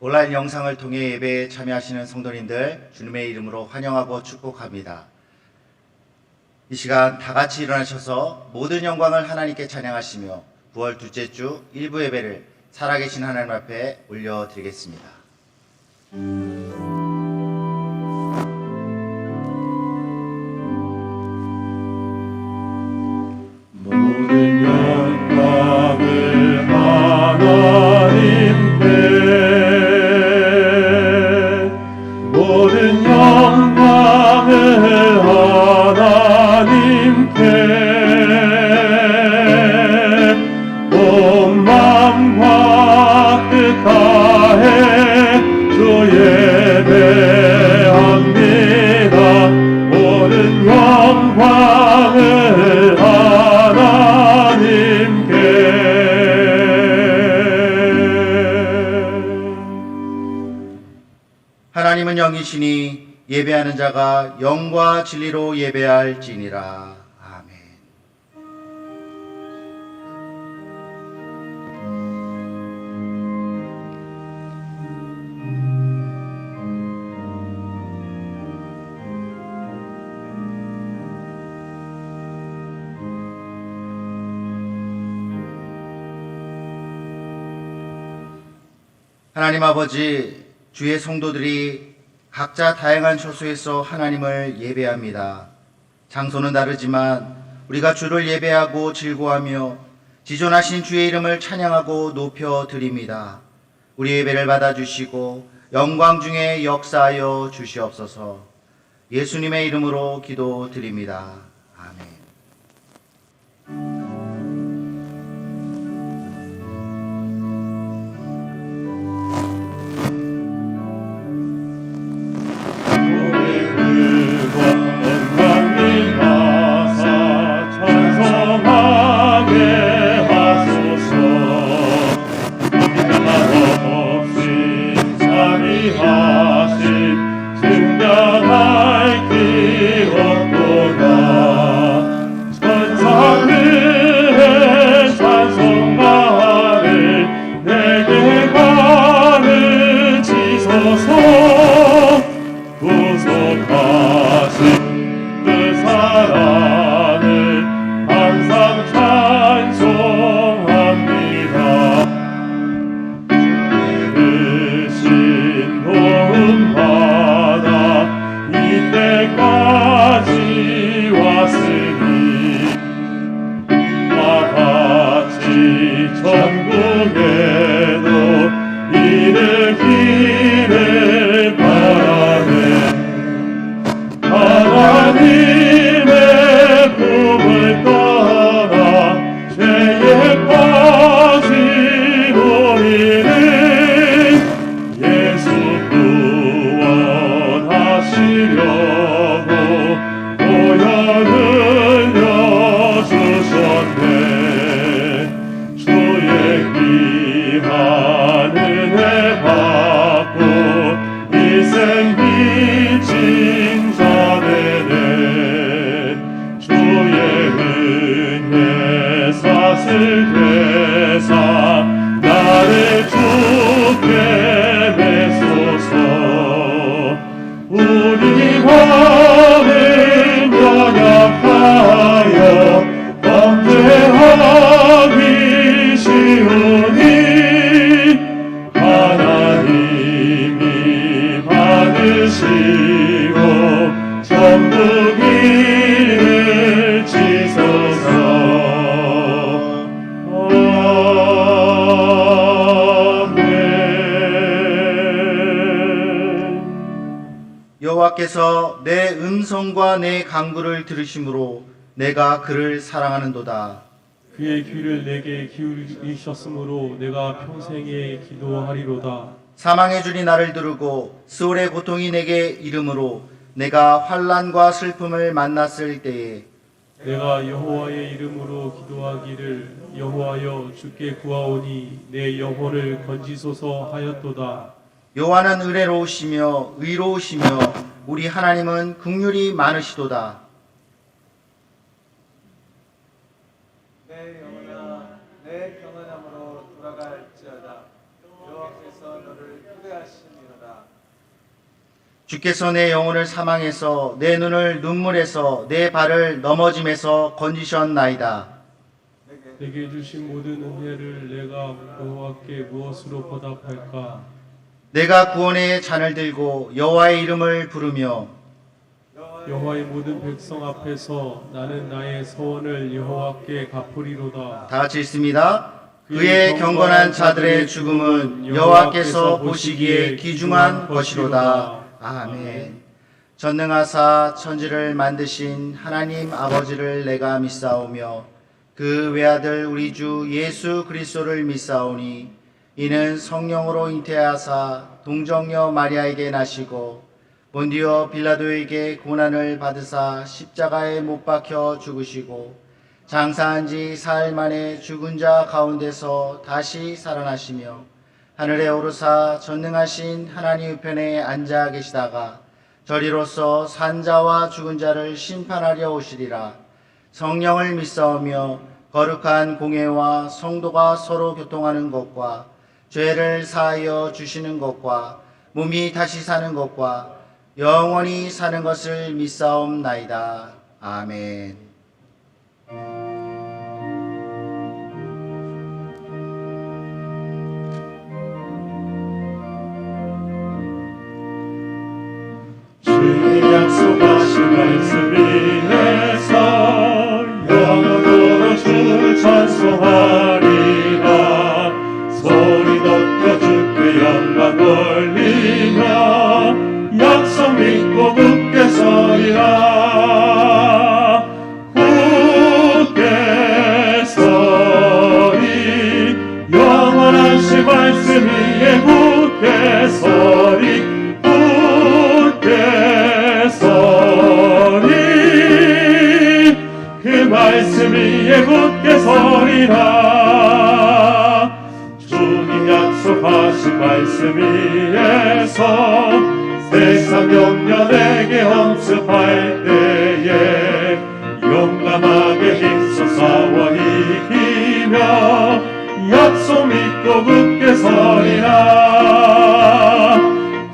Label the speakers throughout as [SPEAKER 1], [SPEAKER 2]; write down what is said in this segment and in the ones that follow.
[SPEAKER 1] 온라인 영상을 통해 예배에 참여하시는 성도님들 주님의 이름으로 환영하고 축복합니다. 이 시간 다 같이 일어나셔서 모든 영광을 하나님께 찬양하시며 9월 둘째 주 일부 예배를 살아계신 하나님 앞에 올려드리겠습니다.
[SPEAKER 2] 모든 영광을 하나님께, 모든 영광을 하나님께, 온 마음과 뜻 다해 주 예배합니다. 모든 영광을 하나님께.
[SPEAKER 1] 하나님은 영이시니 예배하는 자가 영과 진리로 예배할지니라. 아멘. 하나님 아버지, 주의 성도들이 각자 다양한 처소에서 하나님을 예배합니다. 장소는 다르지만 우리가 주를 예배하고 즐거워하며 지존하신 주의 이름을 찬양하고 높여드립니다. 우리 예배를 받아주시고 영광 중에 역사하여 주시옵소서. 예수님의 이름으로 기도드립니다. 아멘. 여호와께서 내 음성과 내 간구를 들으심으로 내가 그를 사랑하는도다.
[SPEAKER 2] 그의 귀를 내게 기울이셨으므로 내가 평생에 기도하리로다.
[SPEAKER 1] 사망의 줄이 나를 두르고 스올의 고통이 내게 이름으로 내가 환난과 슬픔을 만났을 때에
[SPEAKER 2] 내가 여호와의 이름으로 기도하기를 여호와여 주께 구하오니 내 영혼을 건지소서 하였도다.
[SPEAKER 1] 여호와는 의로우시며 의로우시며 우리 하나님은 긍휼이 많으시도다.
[SPEAKER 3] 내 영혼아 내 평안함으로 돌아갈지어다. 여호와께서
[SPEAKER 1] 주께서 내 영혼을 사망에서 내 눈을 눈물에서 내 발을 넘어짐에서 건지셨나이다.
[SPEAKER 2] 내게 주신 모든 은혜를 내가 여호와께 무엇으로 보답할까?
[SPEAKER 1] 내가 구원의 잔을 들고 여호와의 이름을 부르며
[SPEAKER 2] 여호와의 모든 백성 앞에서 나는 나의 서원을 여호와께 갚으리로다.
[SPEAKER 1] 다 같이 읽습니다. 그의 경건한 자들의 죽음은 여호와께서 보시기에 귀중한 것이로다. 아멘. 전능하사 천지를 만드신 하나님 아버지를 내가 믿사오며 그 외아들 우리 주 예수 그리스도를 믿사오니 이는 성령으로 잉태하사 동정녀 마리아에게 나시고 본디오 빌라도에게 고난을 받으사 십자가에 못 박혀 죽으시고 장사한 지 사흘 만에 죽은 자 가운데서 다시 살아나시며 하늘에 오르사 전능하신 하나님 우편에 앉아 계시다가 저리로서 산자와 죽은 자를 심판하려 오시리라. 성령을 믿사오며 거룩한 공예와 성도가 서로 교통하는 것과 죄를 사하여 주시는 것과 몸이 다시 사는 것과 영원히 사는 것을 믿사옵나이다. 아멘.
[SPEAKER 2] 주님 약속하신 말씀 위에서 영원토록 주를 찬송하리라. 소리 높여 주께 영광 돌리며 약속 믿고 굳게 서리라. 굳게 서리 영원하신 말씀 위에 굳게 서리. 그 말씀 위에 굳게 서리라. 주님 약속하신 말씀 위에서 세상 영년에게 엄습할 때에 용감하게 힘써 싸워 이기며 약속 믿고 굳게 서리라.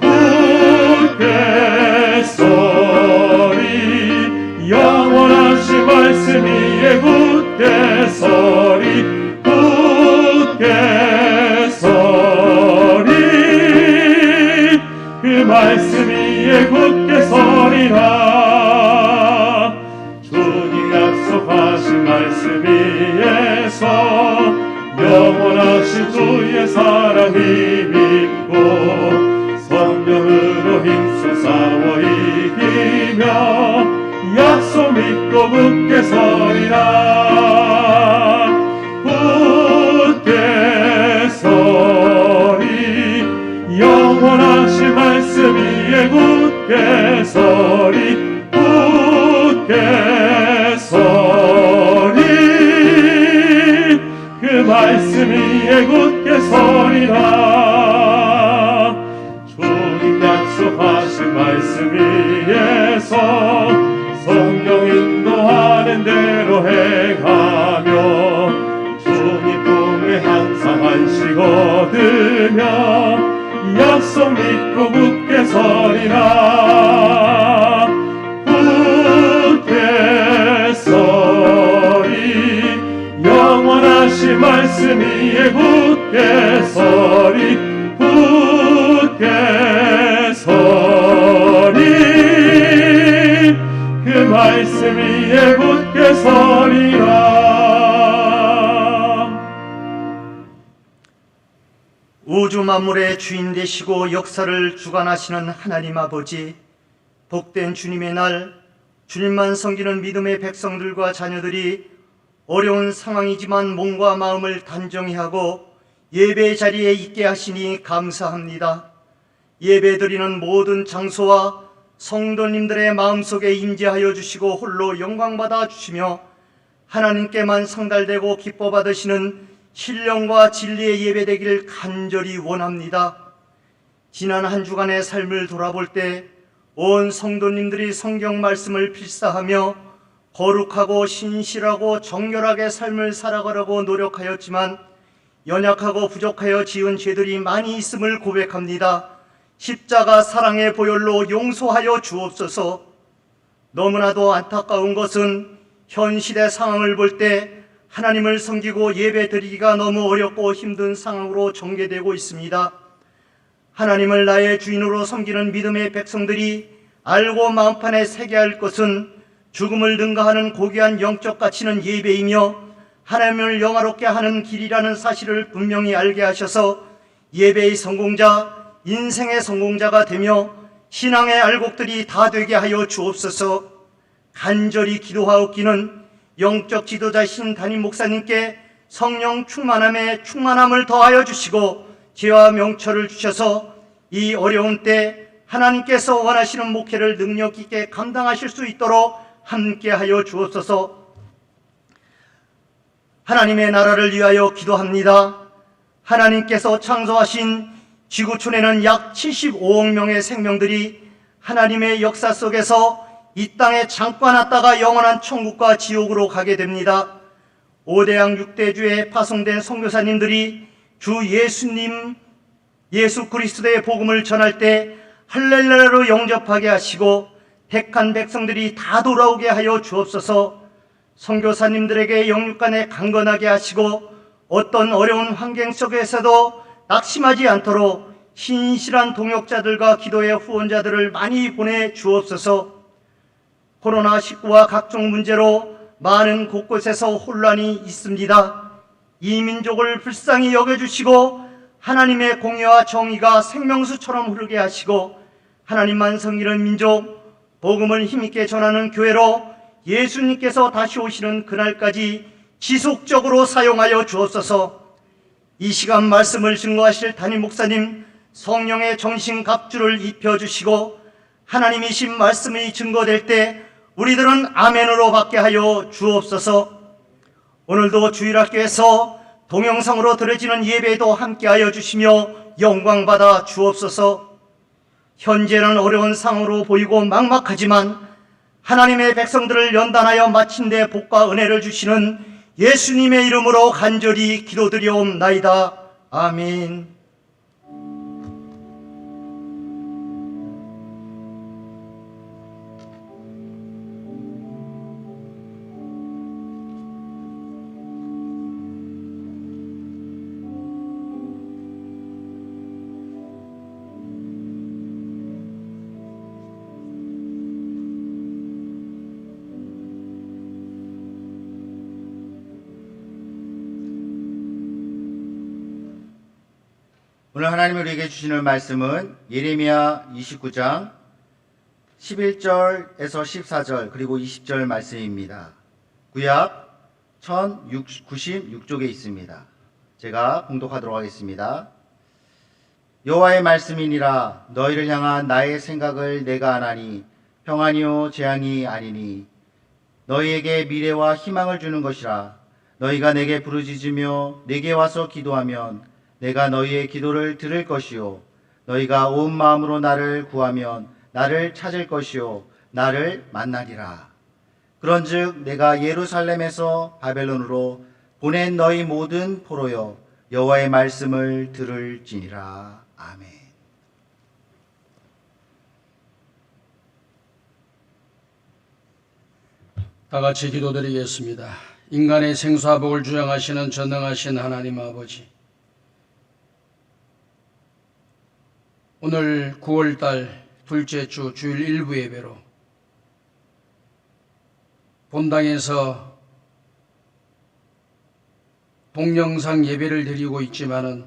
[SPEAKER 2] 굳게 서리 영원하신 말씀 위에 굳게 서리. 굳게 서리 그 말씀 위에 굳게 서리라. 주님 약속하신 말씀 위에서 영원하신 주의 사랑 힘입고 성령으로 힘써 싸워 이기며 약속 믿고 굳게 서리라. 굳게 서리 영원하신 말씀 위에 굳게 서리. 굳게 서리 그 말씀 위에 굳게 서리라. 주님 약속하신 말씀 위에서 성령 인도하는 대로 행하며 주님 품에 항상 안식 얻으며 약속 믿고 굳게 서리라. 굳게 서리 영원하신 말씀 위에 굳게 서리. 굳게 서리 그 말씀 위에 굳게 서리라.
[SPEAKER 3] 우주 만물의 주인 되시고 역사를 주관하시는 하나님 아버지, 복된 주님의 날, 주님만 섬기는 믿음의 백성들과 자녀들이 어려운 상황이지만 몸과 마음을 단정히 하고 예배 자리에 있게 하시니 감사합니다. 예배드리는 모든 장소와 성도님들의 마음속에 임재하여 주시고 홀로 영광받아 주시며 하나님께만 상달되고 기뻐 받으시는 신령과 진리의 예배되기를 간절히 원합니다. 지난 한 주간의 삶을 돌아볼 때 온 성도님들이 성경 말씀을 필사하며 거룩하고 신실하고 정결하게 삶을 살아가려고 노력하였지만 연약하고 부족하여 지은 죄들이 많이 있음을 고백합니다. 십자가 사랑의 보혈로 용서하여 주옵소서. 너무나도 안타까운 것은 현 시대 상황을 볼 때 하나님을 섬기고 예배 드리기가 너무 어렵고 힘든 상황으로 전개되고 있습니다. 하나님을 나의 주인으로 섬기는 믿음의 백성들이 알고 마음판에 새게 할 것은 죽음을 능가하는 고귀한 영적 가치는 예배이며 하나님을 영화롭게 하는 길이라는 사실을 분명히 알게 하셔서 예배의 성공자, 인생의 성공자가 되며 신앙의 알곡들이 다 되게 하여 주옵소서. 간절히 기도하옵기는 영적 지도자이신 담임 목사님께 성령 충만함을 더하여 주시고 지혜와 명철을 주셔서 이 어려운 때 하나님께서 원하시는 목회를 능력 있게 감당하실 수 있도록 함께하여 주옵소서. 하나님의 나라를 위하여 기도합니다. 하나님께서 창조하신 지구촌에는 약 75억 명의 생명들이 하나님의 역사 속에서 이 땅에 잠깐 왔다가 영원한 천국과 지옥으로 가게 됩니다. 5대양 6대주에 파송된 선교사님들이 주 예수 그리스도의 복음을 전할 때 할렐루야로 영접하게 하시고 택한 백성들이 다 돌아오게 하여 주옵소서. 선교사님들에게 영육간에 강건하게 하시고 어떤 어려운 환경 속에서도 낙심하지 않도록 신실한 동역자들과 기도의 후원자들을 많이 보내 주옵소서. 코로나19와 각종 문제로 많은 곳곳에서 혼란이 있습니다. 이 민족을 불쌍히 여겨주시고 하나님의 공의와 정의가 생명수처럼 흐르게 하시고 하나님만 섬기는 민족, 복음을 힘있게 전하는 교회로 예수님께서 다시 오시는 그날까지 지속적으로 사용하여 주옵소서. 이 시간 말씀을 증거하실 담임 목사님 성령의 정신갑주를 입혀주시고 하나님이신 말씀이 증거될 때 우리들은 아멘으로 받게 하여 주옵소서. 오늘도 주일학교에서 동영상으로 드려지는 예배에도 함께하여 주시며 영광받아 주옵소서. 현재는 어려운 상황으로 보이고 막막하지만 하나님의 백성들을 연단하여 마침내 복과 은혜를 주시는 예수님의 이름으로 간절히 기도드리옵나이다. 아멘.
[SPEAKER 1] 오늘 하나님이 우리에게 주시는 말씀은 예레미야 29장 11절에서 14절 그리고 20절 말씀입니다. 구약 1096쪽에 있습니다. 제가 봉독하도록 하겠습니다. 여호와의 말씀이니라. 너희를 향한 나의 생각을 내가 아나니 평안이요 재앙이 아니니 너희에게 미래와 희망을 주는 것이라. 너희가 내게 부르짖으며 내게 와서 기도하면 내가 너희의 기도를 들을 것이요 너희가 온 마음으로 나를 구하면 나를 찾을 것이요 나를 만나리라. 그런즉 내가 예루살렘에서 바벨론으로 보낸 너희 모든 포로여 여호와의 말씀을 들을지니라. 아멘.
[SPEAKER 4] 다 같이 기도드리겠습니다. 인간의 생사복을 주장하시는 전능하신 하나님 아버지, 오늘 9월달 둘째 주 주일 일부 예배로 본당에서 동영상 예배를 드리고 있지만은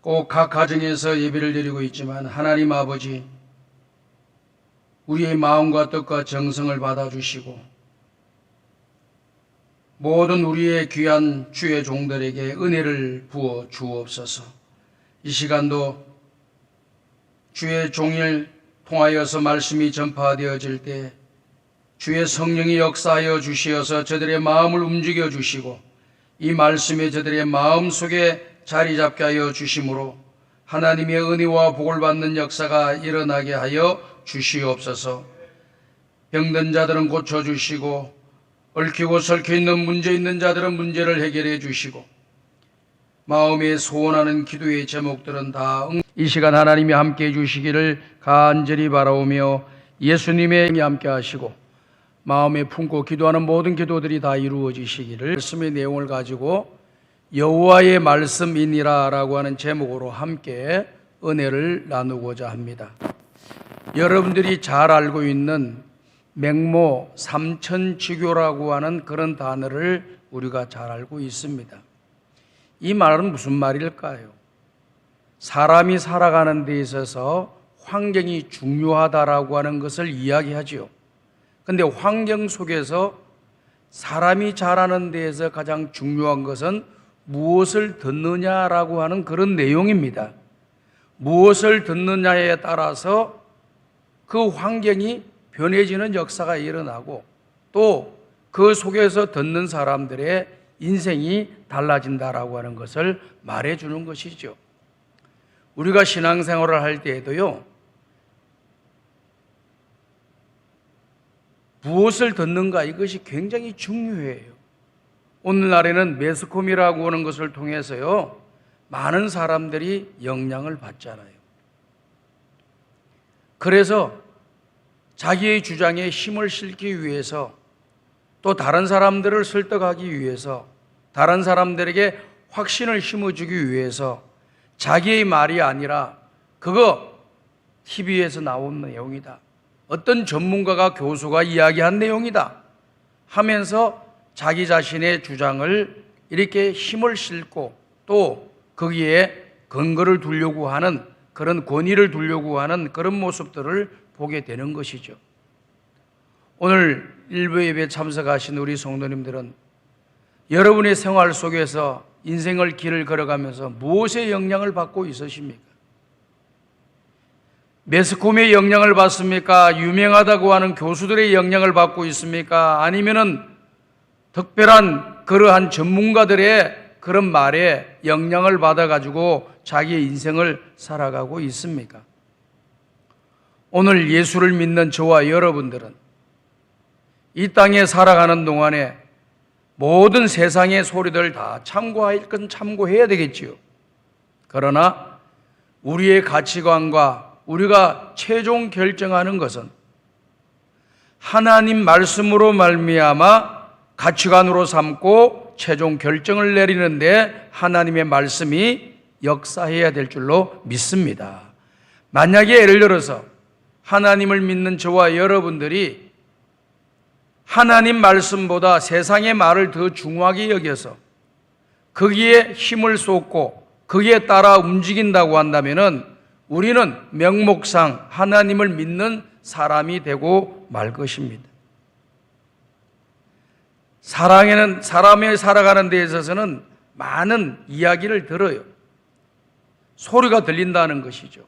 [SPEAKER 4] 꼭 각 가정에서 예배를 드리고 있지만 하나님 아버지, 우리의 마음과 뜻과 정성을 받아주시고 모든 우리의 귀한 주의 종들에게 은혜를 부어 주옵소서. 이 시간도 주의 종일 통하여서 말씀이 전파되어질 때 주의 성령이 역사하여 주시어서 저들의 마음을 움직여 주시고 이 말씀이 저들의 마음 속에 자리 잡게 하여 주심으로 하나님의 은혜와 복을 받는 역사가 일어나게 하여 주시옵소서. 병든 자들은 고쳐주시고 얽히고 설켜 있는 문제 있는 자들은 문제를 해결해 주시고 마음에 소원하는 기도의 제목들은 다 이 시간 하나님이 함께 해주시기를 간절히 바라오며 예수님의 힘이 함께 하시고 마음에 품고 기도하는 모든 기도들이 다 이루어지시기를 말씀의 내용을 가지고 여호와의 말씀이니라 라고 하는 제목으로 함께 은혜를 나누고자 합니다. 여러분들이 잘 알고 있는 맹모 삼천지교라고 하는 그런 단어를 우리가 잘 알고 있습니다. 이 말은 무슨 말일까요? 사람이 살아가는 데 있어서 환경이 중요하다라고 하는 것을 이야기하지요. 근데 환경 속에서 사람이 자라는 데에서 가장 중요한 것은 무엇을 듣느냐라고 하는 그런 내용입니다. 무엇을 듣느냐에 따라서 그 환경이 변해지는 역사가 일어나고 또 그 속에서 듣는 사람들의 인생이 달라진다라고 하는 것을 말해주는 것이죠. 우리가 신앙생활을 할 때에도요, 무엇을 듣는가 이것이 굉장히 중요해요. 오늘날에는 매스컴이라고 하는 것을 통해서요, 많은 사람들이 영향을 받잖아요. 그래서 자기의 주장에 힘을 실기 위해서 또 다른 사람들을 설득하기 위해서 다른 사람들에게 확신을 심어주기 위해서 자기의 말이 아니라 그거 TV에서 나온 내용이다. 어떤 전문가가 교수가 이야기한 내용이다 하면서 자기 자신의 주장을 이렇게 힘을 싣고 또 거기에 근거를 두려고 하는 그런 권위를 두려고 하는 그런 모습들을 보게 되는 것이죠. 오늘 일부 예배에 참석하신 우리 성도님들은 여러분의 생활 속에서 인생을 길을 걸어가면서 무엇의 영향을 받고 있으십니까? 매스컴의 영향을 받습니까? 유명하다고 하는 교수들의 영향을 받고 있습니까? 아니면은 특별한 그러한 전문가들의 그런 말에 영향을 받아가지고 자기의 인생을 살아가고 있습니까? 오늘 예수를 믿는 저와 여러분들은 이 땅에 살아가는 동안에 모든 세상의 소리들 다 참고할 건 참고해야 되겠지요. 그러나 우리의 가치관과 우리가 최종 결정하는 것은 하나님 말씀으로 말미암아 가치관으로 삼고 최종 결정을 내리는데 하나님의 말씀이 역사해야 될 줄로 믿습니다. 만약에 예를 들어서 하나님을 믿는 저와 여러분들이 하나님 말씀보다 세상의 말을 더 중요하게 여겨서 거기에 힘을 쏟고 거기에 따라 움직인다고 한다면은 우리는 명목상 하나님을 믿는 사람이 되고 말 것입니다. 사람이 살아가는 데 있어서는 많은 이야기를 들어요. 소리가 들린다는 것이죠.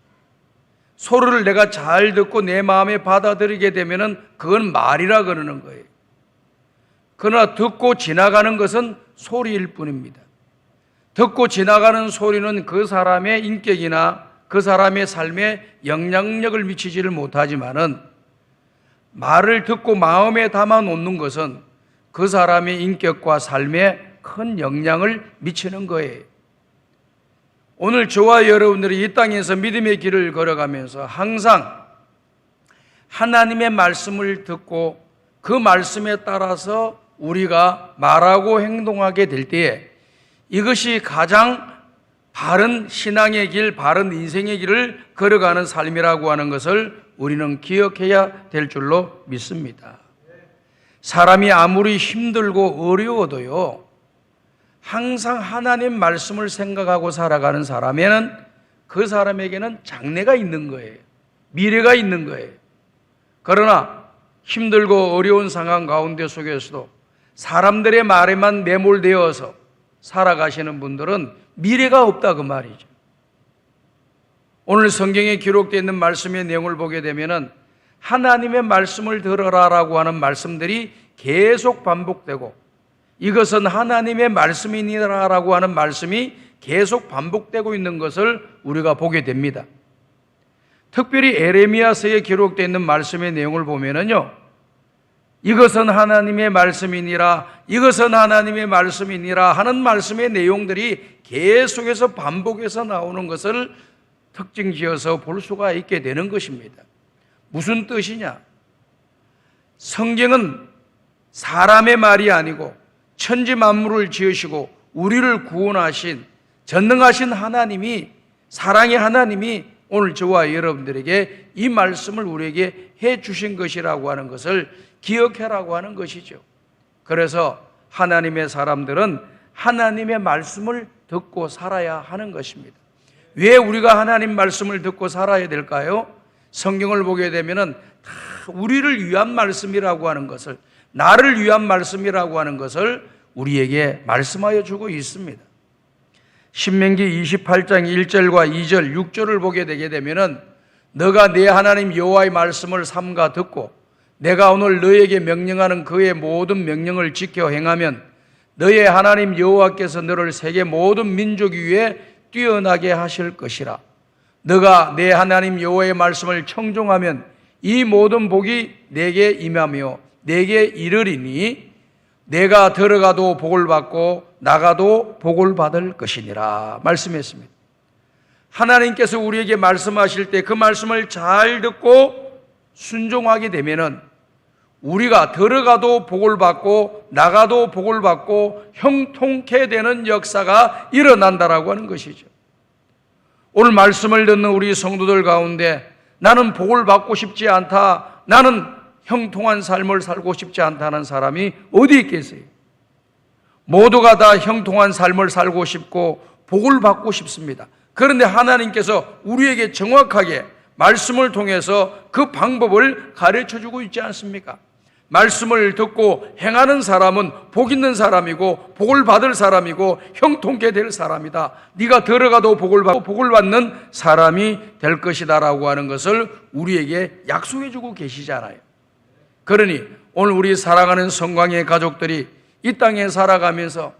[SPEAKER 4] 소리를 내가 잘 듣고 내 마음에 받아들이게 되면은 그건 말이라 그러는 거예요. 그러나 듣고 지나가는 것은 소리일 뿐입니다. 듣고 지나가는 소리는 그 사람의 인격이나 그 사람의 삶에 영향력을 미치지를 못하지만은 말을 듣고 마음에 담아 놓는 것은 그 사람의 인격과 삶에 큰 영향을 미치는 거예요. 오늘 저와 여러분들이 이 땅에서 믿음의 길을 걸어가면서 항상 하나님의 말씀을 듣고 그 말씀에 따라서 우리가 말하고 행동하게 될 때에 이것이 가장 바른 신앙의 길, 바른 인생의 길을 걸어가는 삶이라고 하는 것을 우리는 기억해야 될 줄로 믿습니다. 사람이 아무리 힘들고 어려워도요, 항상 하나님 말씀을 생각하고 살아가는 사람에는 그 사람에게는 장래가 있는 거예요. 미래가 있는 거예요. 그러나 힘들고 어려운 상황 가운데 속에서도 사람들의 말에만 매몰되어서 살아가시는 분들은 미래가 없다 그 말이죠. 오늘 성경에 기록되어 있는 말씀의 내용을 보게 되면은 하나님의 말씀을 들어라라고 하는 말씀들이 계속 반복되고 이것은 하나님의 말씀이니라라고 하는 말씀이 계속 반복되고 있는 것을 우리가 보게 됩니다. 특별히 에레미야서에 기록되어 있는 말씀의 내용을 보면은요, 이것은 하나님의 말씀이니라, 이것은 하나님의 말씀이니라 하는 말씀의 내용들이 계속해서 반복해서 나오는 것을 특징 지어서 볼 수가 있게 되는 것입니다. 무슨 뜻이냐? 성경은 사람의 말이 아니고 천지 만물을 지으시고 우리를 구원하신 전능하신 하나님이, 사랑의 하나님이 오늘 저와 여러분들에게 이 말씀을 우리에게 해 주신 것이라고 하는 것을 기억하라고 하는 것이죠. 그래서 하나님의 사람들은 하나님의 말씀을 듣고 살아야 하는 것입니다. 왜 우리가 하나님 말씀을 듣고 살아야 될까요? 성경을 보게 되면은 다 우리를 위한 말씀이라고 하는 것을, 나를 위한 말씀이라고 하는 것을 우리에게 말씀하여 주고 있습니다. 신명기 28장 1절과 2절, 6절을 보게 되게 되면은 너가 내 하나님 여호와의 말씀을 삼가 듣고 내가 오늘 너에게 명령하는 그의 모든 명령을 지켜 행하면 너의 하나님 여호와께서 너를 세계 모든 민족 위에 뛰어나게 하실 것이라. 너가 내 하나님 여호와의 말씀을 청종하면 이 모든 복이 내게 임하며 내게 이르리니 내가 들어가도 복을 받고 나가도 복을 받을 것이니라 말씀했습니다. 하나님께서 우리에게 말씀하실 때 그 말씀을 잘 듣고 순종하게 되면은 우리가 들어가도 복을 받고 나가도 복을 받고 형통케 되는 역사가 일어난다라고 하는 것이죠. 오늘 말씀을 듣는 우리 성도들 가운데 나는 복을 받고 싶지 않다, 나는 형통한 삶을 살고 싶지 않다는 사람이 어디 있겠어요? 모두가 다 형통한 삶을 살고 싶고 복을 받고 싶습니다. 그런데 하나님께서 우리에게 정확하게 말씀을 통해서 그 방법을 가르쳐 주고 있지 않습니까? 말씀을 듣고 행하는 사람은 복 있는 사람이고 복을 받을 사람이고 형통케 될 사람이다. 네가 들어가도 복을 받고 복을 받는 사람이 될 것이다 라고 하는 것을 우리에게 약속해 주고 계시잖아요. 그러니 오늘 우리 사랑하는 성광의 가족들이 이 땅에 살아가면서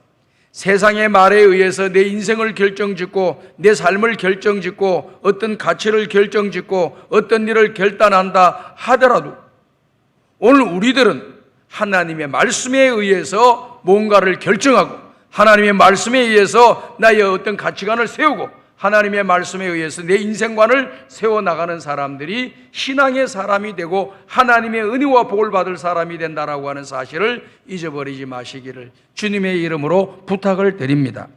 [SPEAKER 4] 세상의 말에 의해서 내 인생을 결정짓고 내 삶을 결정짓고 어떤 가치를 결정짓고 어떤 일을 결단한다 하더라도 오늘 우리들은 하나님의 말씀에 의해서 뭔가를 결정하고 하나님의 말씀에 의해서 나의 어떤 가치관을 세우고 하나님의 말씀에 의해서 내 인생관을 세워나가는 사람들이 신앙의 사람이 되고 하나님의 은혜와 복을 받을 사람이 된다라고 하는 사실을 잊어버리지 마시기를 주님의 이름으로 부탁을 드립니다.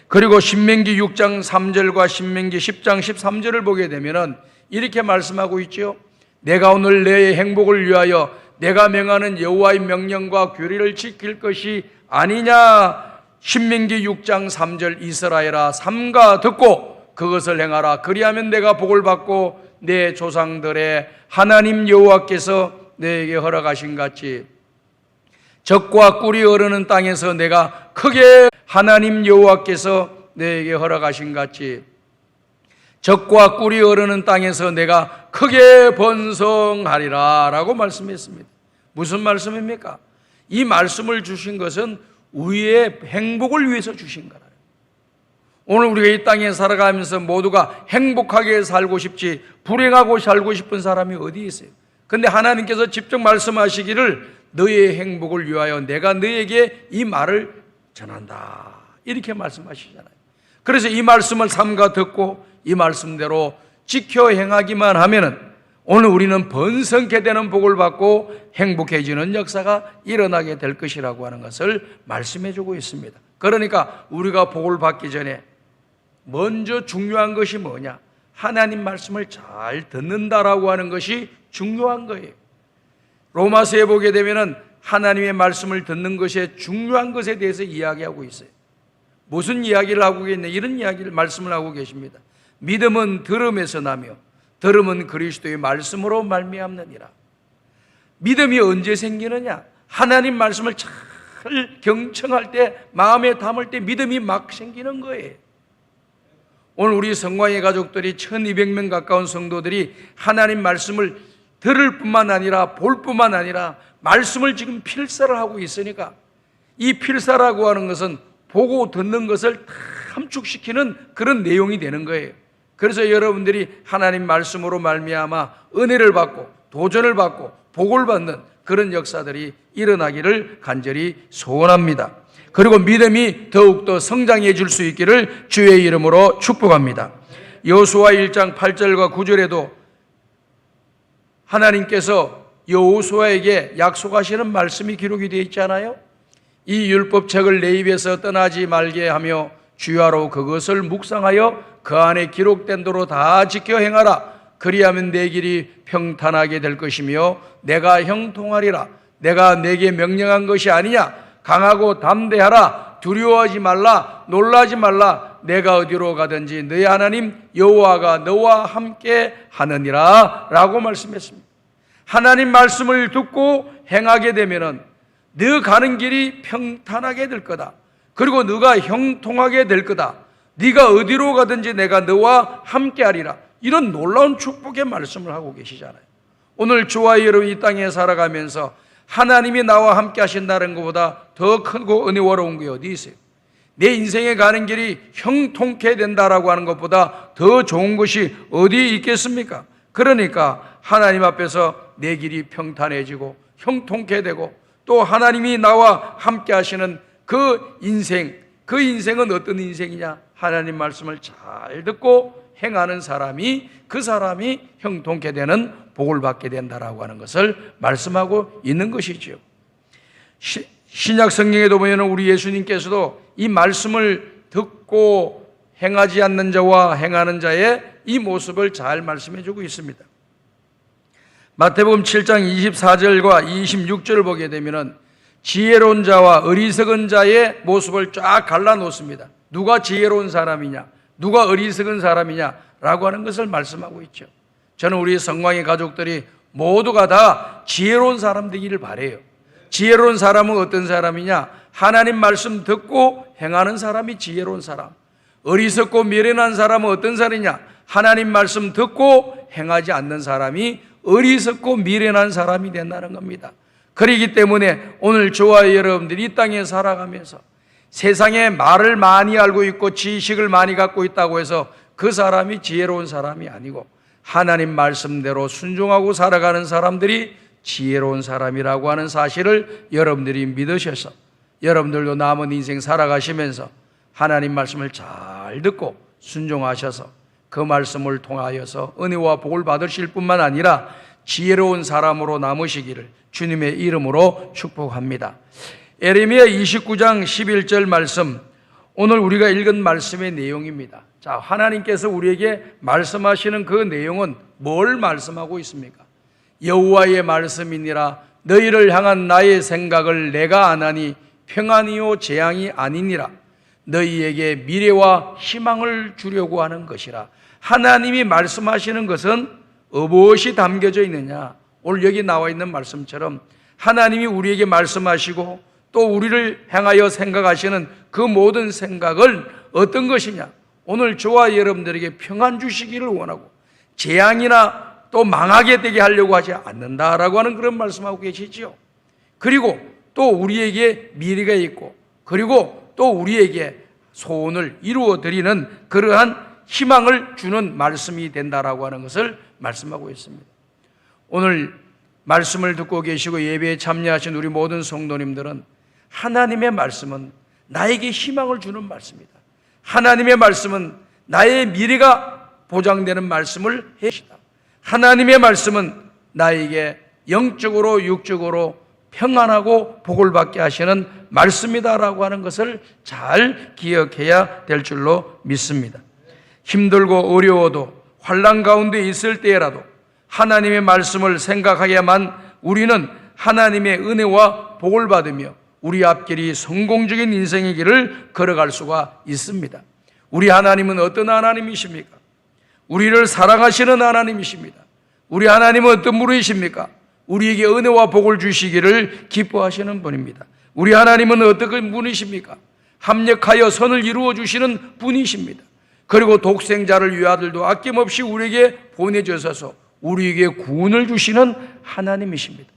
[SPEAKER 4] 그리고 신명기 6장 3절과 신명기 10장 13절을 보게 되면은 이렇게 말씀하고 있죠. 내가 오늘 내 행복을 위하여 내가 명하는 여호와의 명령과 규례를 지킬 것이 아니냐. 신명기 6장 3절 이스라엘아 삼가 듣고 그것을 행하라. 그리하면 내가 복을 받고 내 조상들의 하나님 여호와께서 내게 허락하신 같이 젖과 꿀이 흐르는 땅에서 내가 크게 하나님 여호와께서 내게 허락하신 같이 젖과 꿀이 흐르는 땅에서 내가 크게 번성하리라 라고 말씀했습니다. 무슨 말씀입니까? 이 말씀을 주신 것은 우리의 행복을 위해서 주신 거라. 오늘 우리가 이 땅에 살아가면서 모두가 행복하게 살고 싶지 불행하고 살고 싶은 사람이 어디 있어요? 그런데 하나님께서 직접 말씀하시기를 너의 행복을 위하여 내가 너에게 이 말을 전한다 이렇게 말씀하시잖아요. 그래서 이 말씀을 삼가 듣고 이 말씀대로 지켜 행하기만 하면은 오늘 우리는 번성케 되는 복을 받고 행복해지는 역사가 일어나게 될 것이라고 하는 것을 말씀해 주고 있습니다. 그러니까 우리가 복을 받기 전에 먼저 중요한 것이 뭐냐? 하나님 말씀을 잘 듣는다라고 하는 것이 중요한 거예요. 로마서에 보게 되면은 하나님의 말씀을 듣는 것에 중요한 것에 대해서 이야기하고 있어요. 무슨 이야기를 하고 계시냐? 이런 이야기를 말씀을 하고 계십니다. 믿음은 들음에서 나며 들음은 그리스도의 말씀으로 말미암느니라. 믿음이 언제 생기느냐? 하나님 말씀을 잘 경청할 때, 마음에 담을 때 믿음이 막 생기는 거예요. 오늘 우리 성광의 가족들이 1200명 가까운 성도들이 하나님 말씀을 들을 뿐만 아니라 볼 뿐만 아니라 말씀을 지금 필사를 하고 있으니까 이 필사라고 하는 것은 보고 듣는 것을 다 함축시키는 그런 내용이 되는 거예요. 그래서 여러분들이 하나님 말씀으로 말미암아 은혜를 받고 도전을 받고 복을 받는 그런 역사들이 일어나기를 간절히 소원합니다. 그리고 믿음이 더욱더 성장해 줄 수 있기를 주의 이름으로 축복합니다. 여호수아 1장 8절과 9절에도 하나님께서 여호수아에게 약속하시는 말씀이 기록이 되어 있잖아요. 이 율법책을 내 입에서 떠나지 말게 하며 주야로 그것을 묵상하여 그 안에 기록된 대로 다 지켜 행하라. 그리하면 내 길이 평탄하게 될 것이며 내가 형통하리라. 내가 내게 명령한 것이 아니냐. 강하고 담대하라. 두려워하지 말라. 놀라지 말라. 내가 어디로 가든지 너희 하나님 여호와가 너와 함께 하느니라 라고 말씀했습니다. 하나님 말씀을 듣고 행하게 되면은 너 가는 길이 평탄하게 될 거다. 그리고 너가 형통하게 될 거다. 네가 어디로 가든지 내가 너와 함께 하리라. 이런 놀라운 축복의 말씀을 하고 계시잖아요. 오늘 저와 여러분 이 땅에 살아가면서 하나님이 나와 함께 하신다는 것보다 더 크고 은혜로운 게 어디 있어요? 내 인생에 가는 길이 형통케 된다라고 하는 것보다 더 좋은 것이 어디 있겠습니까? 그러니까 하나님 앞에서 내 길이 평탄해지고 형통케 되고 또 하나님이 나와 함께 하시는 그 인생은 어떤 인생이냐? 하나님 말씀을 잘 듣고 행하는 사람이 그 사람이 형통케 되는 복을 받게 된다라고 하는 것을 말씀하고 있는 것이죠. 신약 성경에도 보면 우리 예수님께서도 이 말씀을 듣고 행하지 않는 자와 행하는 자의 이 모습을 잘 말씀해 주고 있습니다. 마태복음 7장 24절과 26절을 보게 되면 지혜로운 자와 어리석은 자의 모습을 쫙 갈라놓습니다. 누가 지혜로운 사람이냐, 누가 어리석은 사람이냐라고 하는 것을 말씀하고 있죠. 저는 우리 성광의 가족들이 모두가 다 지혜로운 사람 되기를 바라요. 지혜로운 사람은 어떤 사람이냐? 하나님 말씀 듣고 행하는 사람이 지혜로운 사람. 어리석고 미련한 사람은 어떤 사람이냐? 하나님 말씀 듣고 행하지 않는 사람이 어리석고 미련한 사람이 된다는 겁니다. 그렇기 때문에 오늘 저와 여러분들이 이 땅에 살아가면서 세상에 말을 많이 알고 있고 지식을 많이 갖고 있다고 해서 그 사람이 지혜로운 사람이 아니고 하나님 말씀대로 순종하고 살아가는 사람들이 지혜로운 사람이라고 하는 사실을 여러분들이 믿으셔서 여러분들도 남은 인생 살아가시면서 하나님 말씀을 잘 듣고 순종하셔서 그 말씀을 통하여서 은혜와 복을 받으실 뿐만 아니라 지혜로운 사람으로 남으시기를 주님의 이름으로 축복합니다. 예레미야 29장 11절 말씀, 오늘 우리가 읽은 말씀의 내용입니다. 자, 하나님께서 우리에게 말씀하시는 그 내용은 뭘 말씀하고 있습니까? 여호와의 말씀이니라. 너희를 향한 나의 생각을 내가 아나니 평안이요 재앙이 아니니라. 너희에게 미래와 희망을 주려고 하는 것이라. 하나님이 말씀하시는 것은 무엇이 담겨져 있느냐? 오늘 여기 나와 있는 말씀처럼 하나님이 우리에게 말씀하시고 또 우리를 향하여 생각하시는 그 모든 생각을 어떤 것이냐? 오늘 저와 여러분들에게 평안 주시기를 원하고 재앙이나 또 망하게 되게 하려고 하지 않는다라고 하는 그런 말씀하고 계시죠. 그리고 또 우리에게 미래가 있고 그리고 또 우리에게 소원을 이루어 드리는 그러한 희망을 주는 말씀이 된다라고 하는 것을 말씀하고 있습니다. 오늘 말씀을 듣고 계시고 예배에 참여하신 우리 모든 성도님들은 하나님의 말씀은 나에게 희망을 주는 말씀이다. 하나님의 말씀은 나의 미래가 보장되는 말씀을 해주시다. 하나님의 말씀은 나에게 영적으로 육적으로 평안하고 복을 받게 하시는 말씀이다라고 하는 것을 잘 기억해야 될 줄로 믿습니다. 힘들고 어려워도 환난 가운데 있을 때라도 하나님의 말씀을 생각하게만 우리는 하나님의 은혜와 복을 받으며 우리 앞길이 성공적인 인생의 길을 걸어갈 수가 있습니다. 우리 하나님은 어떤 하나님이십니까? 우리를 사랑하시는 하나님이십니다. 우리 하나님은 어떤 분이십니까? 우리에게 은혜와 복을 주시기를 기뻐하시는 분입니다. 우리 하나님은 어떤 분이십니까? 합력하여 선을 이루어 주시는 분이십니다. 그리고 독생자를 위하들도 아낌없이 우리에게 보내주셔서 우리에게 구원을 주시는 하나님이십니다.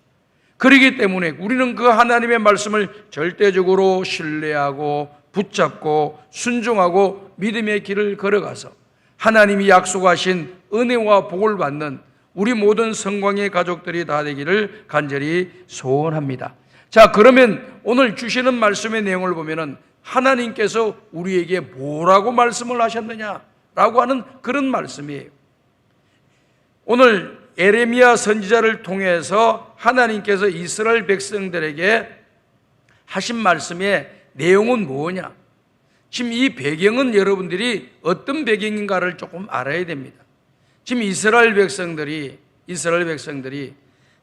[SPEAKER 4] 그렇기 때문에 우리는 그 하나님의 말씀을 절대적으로 신뢰하고 붙잡고 순종하고 믿음의 길을 걸어가서 하나님이 약속하신 은혜와 복을 받는 우리 모든 성광의 가족들이 다 되기를 간절히 소원합니다. 자, 그러면 오늘 주시는 말씀의 내용을 보면은 하나님께서 우리에게 뭐라고 말씀을 하셨느냐라고 하는 그런 말씀이에요. 오늘 에레미야 선지자를 통해서 하나님께서 이스라엘 백성들에게 하신 말씀의 내용은 뭐냐? 지금 이 배경은 여러분들이 어떤 배경인가를 조금 알아야 됩니다. 지금 이스라엘 백성들이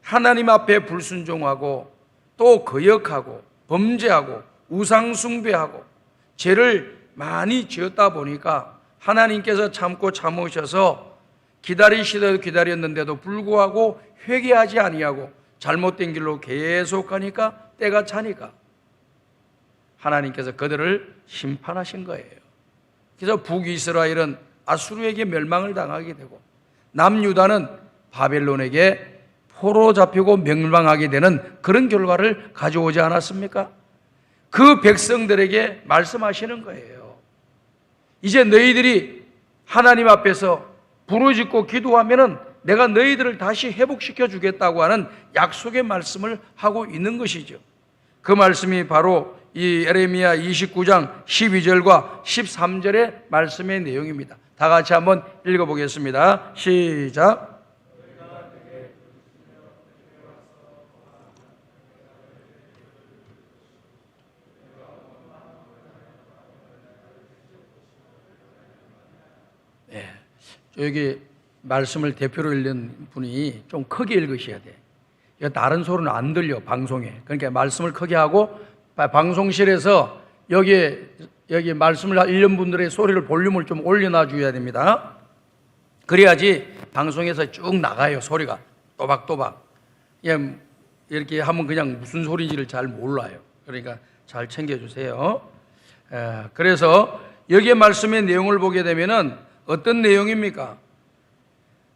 [SPEAKER 4] 하나님 앞에 불순종하고 또 거역하고 범죄하고 우상숭배하고 죄를 많이 지었다 보니까 하나님께서 참으셔서 기다렸는데도 불구하고 회개하지 아니하고 잘못된 길로 계속 가니까 때가 차니까 하나님께서 그들을 심판하신 거예요. 그래서 북이스라엘은 아수르에게 멸망을 당하게 되고 남유다는 바벨론에게 포로 잡히고 멸망하게 되는 그런 결과를 가져오지 않았습니까? 그 백성들에게 말씀하시는 거예요. 이제 너희들이 하나님 앞에서 부르짖고 기도하면은 내가 너희들을 다시 회복시켜 주겠다고 하는 약속의 말씀을 하고 있는 것이죠. 그 말씀이 바로 이 에레미야 29장 12절과 13절의 말씀의 내용입니다. 다 같이 한번 읽어보겠습니다. 시작. 여기 말씀을 대표로 읽는 분이 좀 크게 읽으셔야 돼. 다른 소리는 안 들려, 방송에. 그러니까 말씀을 크게 하고 방송실에서 여기 말씀을 읽는 분들의 소리를 볼륨을 좀 올려놔 줘야 됩니다. 그래야지 방송에서 쭉 나가요, 소리가. 또박또박. 이렇게 하면 그냥 무슨 소리인지를 잘 몰라요. 그러니까 잘 챙겨주세요. 그래서 여기에 말씀의 내용을 보게 되면은 어떤 내용입니까?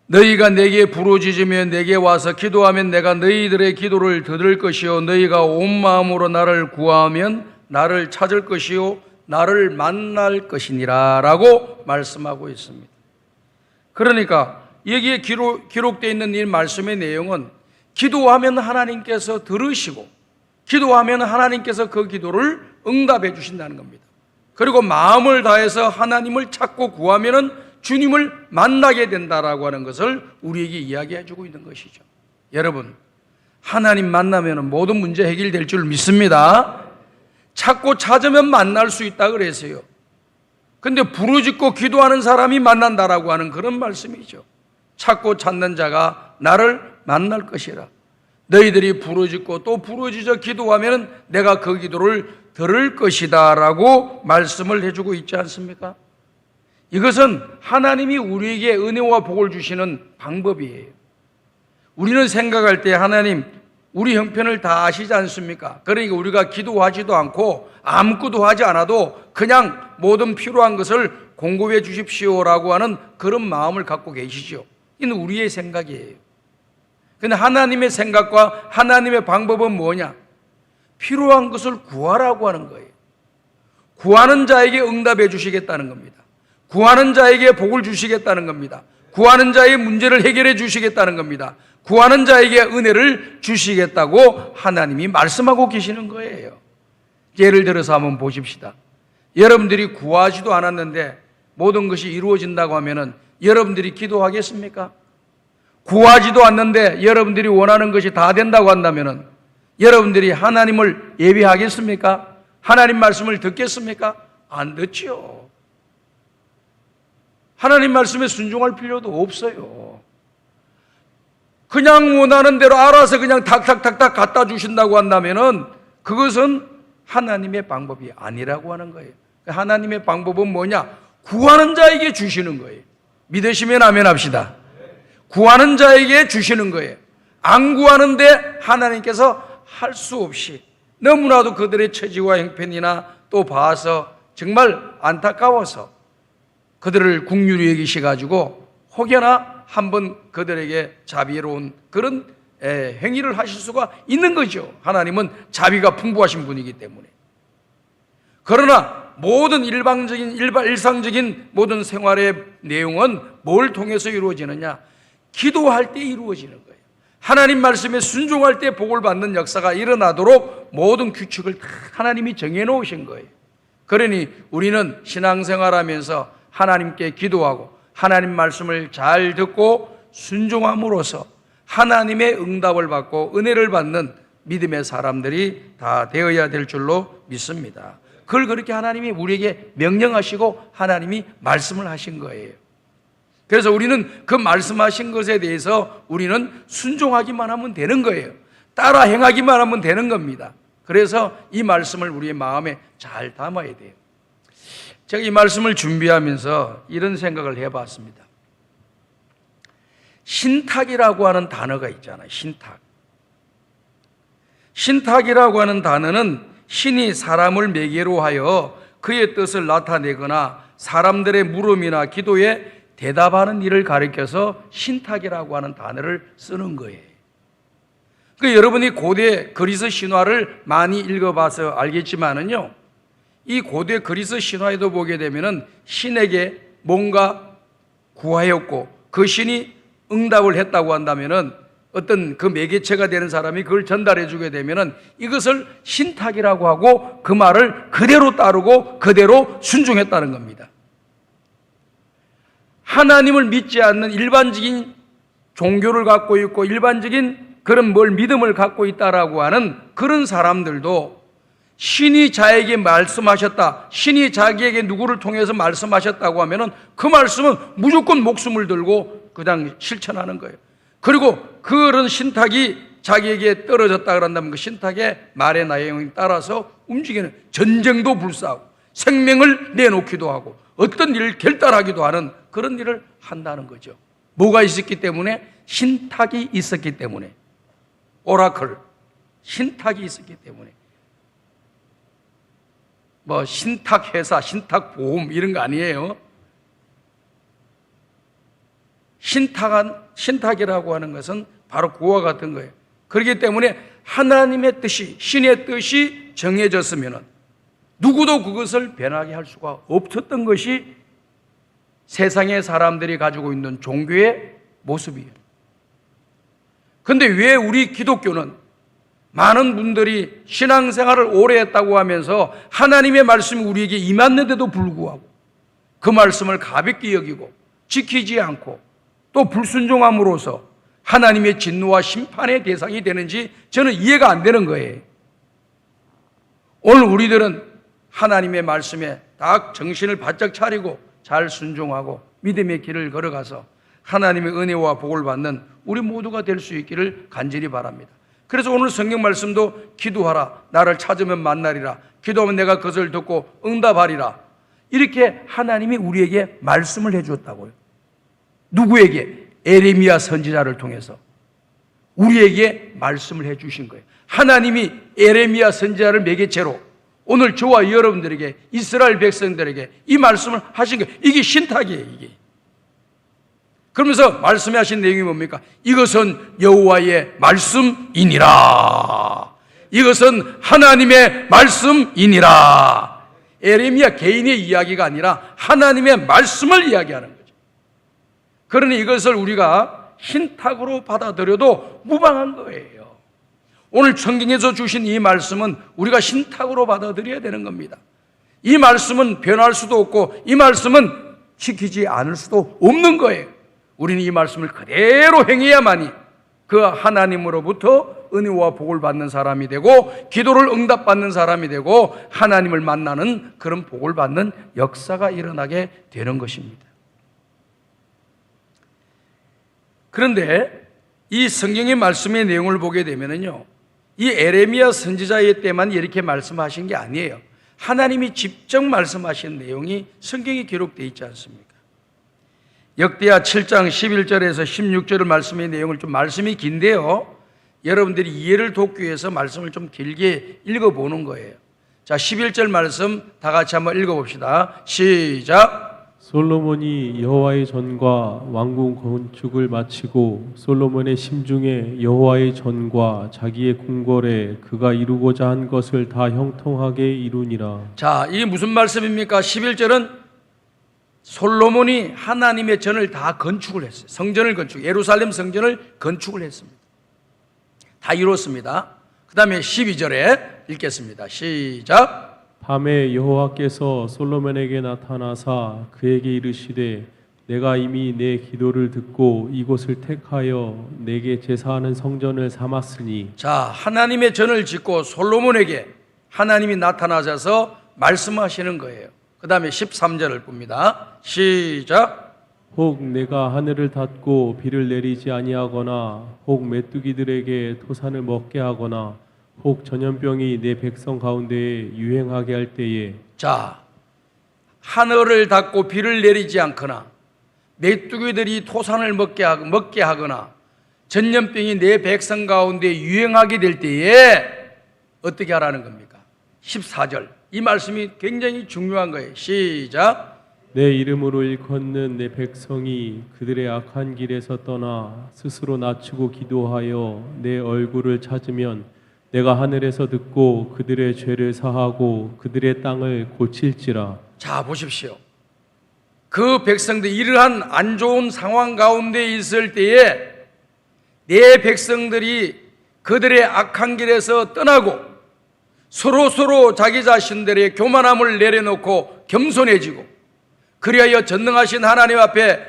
[SPEAKER 4] 너희가 내게 부르짖으며 내게 와서 기도하면 내가 너희들의 기도를 들을 것이요 너희가 온 마음으로 나를 구하면 나를 찾을 것이요 나를 만날 것이니라 라고 말씀하고 있습니다. 그러니까 여기에 기록되어 있는 이 말씀의 내용은 기도하면 하나님께서 들으시고 기도하면 하나님께서 그 기도를 응답해 주신다는 겁니다. 그리고 마음을 다해서 하나님을 찾고 구하면은 주님을 만나게 된다라고 하는 것을 우리에게 이야기해 주고 있는 것이죠. 여러분, 하나님 만나면 모든 문제 해결될 줄 믿습니다. 찾고 찾으면 만날 수 있다 그랬어요. 근데 부르짖고 기도하는 사람이 만난다라고 하는 그런 말씀이죠. 찾고 찾는 자가 나를 만날 것이라. 너희들이 부르짖고 또 부르짖어 기도하면 내가 그 기도를 들을 것이다 라고 말씀을 해주고 있지 않습니까? 이것은 하나님이 우리에게 은혜와 복을 주시는 방법이에요. 우리는 생각할 때 하나님 우리 형편을 다 아시지 않습니까? 그러니까 우리가 기도하지도 않고 아무것도 하지 않아도 그냥 모든 필요한 것을 공급해 주십시오라고 하는 그런 마음을 갖고 계시죠. 이는 우리의 생각이에요. 근데 하나님의 생각과 하나님의 방법은 뭐냐? 필요한 것을 구하라고 하는 거예요. 구하는 자에게 응답해 주시겠다는 겁니다. 구하는 자에게 복을 주시겠다는 겁니다. 구하는 자의 문제를 해결해 주시겠다는 겁니다. 구하는 자에게 은혜를 주시겠다고 하나님이 말씀하고 계시는 거예요. 예를 들어서 한번 보십시다. 여러분들이 구하지도 않았는데 모든 것이 이루어진다고 하면은 여러분들이 기도하겠습니까? 구하지도 않는데 여러분들이 원하는 것이 다 된다고 한다면은 여러분들이 하나님을 예배하겠습니까? 하나님 말씀을 듣겠습니까? 안 듣지요. 하나님 말씀에 순종할 필요도 없어요. 그냥 원하는 대로 알아서 그냥 탁탁탁탁 갖다 주신다고 한다면은 그것은 하나님의 방법이 아니라고 하는 거예요. 하나님의 방법은 뭐냐? 구하는 자에게 주시는 거예요. 믿으시면 아멘 합시다. 구하는 자에게 주시는 거예요. 안 구하는데 하나님께서 할 수 없이 너무나도 그들의 처지와 형편이나 또 봐서 정말 안타까워서 그들을 긍휼히 여기셔가지고 혹여나 한번 그들에게 자비로운 그런 행위를 하실 수가 있는 거죠. 하나님은 자비가 풍부하신 분이기 때문에. 그러나 모든 일상적인 모든 생활의 내용은 뭘 통해서 이루어지느냐? 기도할 때 이루어지는 거예요. 하나님 말씀에 순종할 때 복을 받는 역사가 일어나도록 모든 규칙을 다 하나님이 정해 놓으신 거예요. 그러니 우리는 신앙생활하면서 하나님께 기도하고 하나님 말씀을 잘 듣고 순종함으로써 하나님의 응답을 받고 은혜를 받는 믿음의 사람들이 다 되어야 될 줄로 믿습니다. 그걸 그렇게 하나님이 우리에게 명령하시고 하나님이 말씀을 하신 거예요. 그래서 우리는 그 말씀하신 것에 대해서 우리는 순종하기만 하면 되는 거예요. 따라 행하기만 하면 되는 겁니다. 그래서 이 말씀을 우리의 마음에 잘 담아야 돼요. 제가 이 말씀을 준비하면서 이런 생각을 해봤습니다. 신탁이라고 하는 단어가 있잖아요. 신탁. 신탁이라고 하는 단어는 신이 사람을 매개로 하여 그의 뜻을 나타내거나 사람들의 물음이나 기도에 대답하는 일을 가리켜서 신탁이라고 하는 단어를 쓰는 거예요. 여러분이 고대 그리스 신화를 많이 읽어봐서 알겠지만은요, 이 고대 그리스 신화에도 보게 되면은 신에게 뭔가 구하였고 그 신이 응답을 했다고 한다면은 어떤 그 매개체가 되는 사람이 그걸 전달해 주게 되면은 이것을 신탁이라고 하고 그 말을 그대로 따르고 그대로 순종했다는 겁니다. 하나님을 믿지 않는 일반적인 종교를 갖고 있고 일반적인 그런 믿음을 갖고 있다라고 하는 그런 사람들도 신이 자에게 말씀하셨다, 신이 자기에게 누구를 통해서 말씀하셨다고 하면은 그 말씀은 무조건 목숨을 들고 그냥 실천하는 거예요. 그리고 그런 신탁이 자기에게 떨어졌다 그런다면 그 신탁의 말의 내용에 따라서 움직이는, 전쟁도 불사하고 생명을 내놓기도 하고 어떤 일을 결단하기도 하는 그런 일을 한다는 거죠. 뭐가 있었기 때문에? 신탁이 있었기 때문에. 오라클, 신탁이 있었기 때문에. 신탁회사, 신탁보험 이런 거 아니에요. 신탁이라고 하는 것은 바로 그와 같은 거예요. 그렇기 때문에 하나님의 뜻이, 신의 뜻이 정해졌으면 누구도 그것을 변하게 할 수가 없었던 것이 세상의 사람들이 가지고 있는 종교의 모습이에요. 그런데 왜 우리 기독교는 많은 분들이 신앙생활을 오래 했다고 하면서 하나님의 말씀이 우리에게 임했는데도 불구하고 그 말씀을 가볍게 여기고 지키지 않고 또 불순종함으로써 하나님의 진노와 심판의 대상이 되는지 저는 이해가 안 되는 거예요. 오늘 우리들은 하나님의 말씀에 딱 정신을 바짝 차리고 잘 순종하고 믿음의 길을 걸어가서 하나님의 은혜와 복을 받는 우리 모두가 될 수 있기를 간절히 바랍니다. 그래서 오늘 성경 말씀도 기도하라, 나를 찾으면 만나리라, 기도하면 내가 그것을 듣고 응답하리라, 이렇게 하나님이 우리에게 말씀을 해주었다고요. 누구에게? 에레미야 선지자를 통해서 우리에게 말씀을 해주신 거예요. 하나님이 에레미야 선지자를 매개체로 오늘 저와 여러분들에게, 이스라엘 백성들에게 이 말씀을 하신 거예요. 이게 신탁이에요. 이게. 그러면서 말씀하신 내용이 뭡니까? 이것은 여호와의 말씀이니라. 이것은 하나님의 말씀이니라. 에레미야 개인의 이야기가 아니라 하나님의 말씀을 이야기하는 거죠. 그러니 이것을 우리가 신탁으로 받아들여도 무방한 거예요. 오늘 성경에서 주신 이 말씀은 우리가 신탁으로 받아들여야 되는 겁니다. 이 말씀은 변할 수도 없고 이 말씀은 지키지 않을 수도 없는 거예요. 우리는 이 말씀을 그대로 행해야만이 그 하나님으로부터 은혜와 복을 받는 사람이 되고 기도를 응답받는 사람이 되고 하나님을 만나는 그런 복을 받는 역사가 일어나게 되는 것입니다. 그런데 이 성경의 말씀의 내용을 보게 되면요, 이 에레미야 선지자의 때만 이렇게 말씀하신 게 아니에요. 하나님이 직접 말씀하신 내용이 성경에 기록되어 있지 않습니까? 역대하 7장 11절에서 16절 말씀의 내용을 좀 말씀이 긴데요, 여러분들이 이해를 돕기 위해서 말씀을 좀 길게 읽어보는 거예요. 자, 11절 말씀 다 같이 한번 읽어봅시다. 시작.
[SPEAKER 2] 솔로몬이 여호와의 전과 왕궁 건축을 마치고 솔로몬의 심중에 여호와의 전과 자기의 궁궐에 그가 이루고자 한 것을 다 형통하게 이루니라.
[SPEAKER 4] 자, 이게 무슨 말씀입니까? 11절은 솔로몬이 하나님의 전을 다 건축을 했어요. 성전을 예루살렘 성전을 건축을 했습니다. 다 이뤘습니다. 그 다음에 12절에 읽겠습니다. 시작.
[SPEAKER 2] 밤에 여호와께서 솔로몬에게 나타나사 그에게 이르시되 내가 이미 내 기도를 듣고 이곳을 택하여 내게 제사하는 성전을 삼았으니.
[SPEAKER 4] 자, 하나님의 전을 짓고 솔로몬에게 하나님이 나타나셔서 말씀하시는 거예요. 그 다음에 13절을 봅니다. 시작.
[SPEAKER 2] 혹 내가 하늘을 닫고 비를 내리지 아니하거나 혹 메뚜기들에게 토산을 먹게 하거나 혹 전염병이 내 백성 가운데에 유행하게 할 때에.
[SPEAKER 4] 자, 하늘을 닫고 비를 내리지 않거나 메뚜기들이 토산을 먹게 하거나 전염병이 내 백성 가운데 유행하게 될 때에 어떻게 하라는 겁니까? 14절. 이 말씀이 굉장히 중요한 거예요. 시작.
[SPEAKER 2] 내 이름으로 일컫는 내 백성이 그들의 악한 길에서 떠나 스스로 낮추고 기도하여 내 얼굴을 찾으면 내가 하늘에서 듣고 그들의 죄를 사하고 그들의 땅을 고칠지라.
[SPEAKER 4] 자, 보십시오. 그 백성들 이러한 안 좋은 상황 가운데 있을 때에 내 백성들이 그들의 악한 길에서 떠나고 서로 자기 자신들의 교만함을 내려놓고 겸손해지고 그리하여 전능하신 하나님 앞에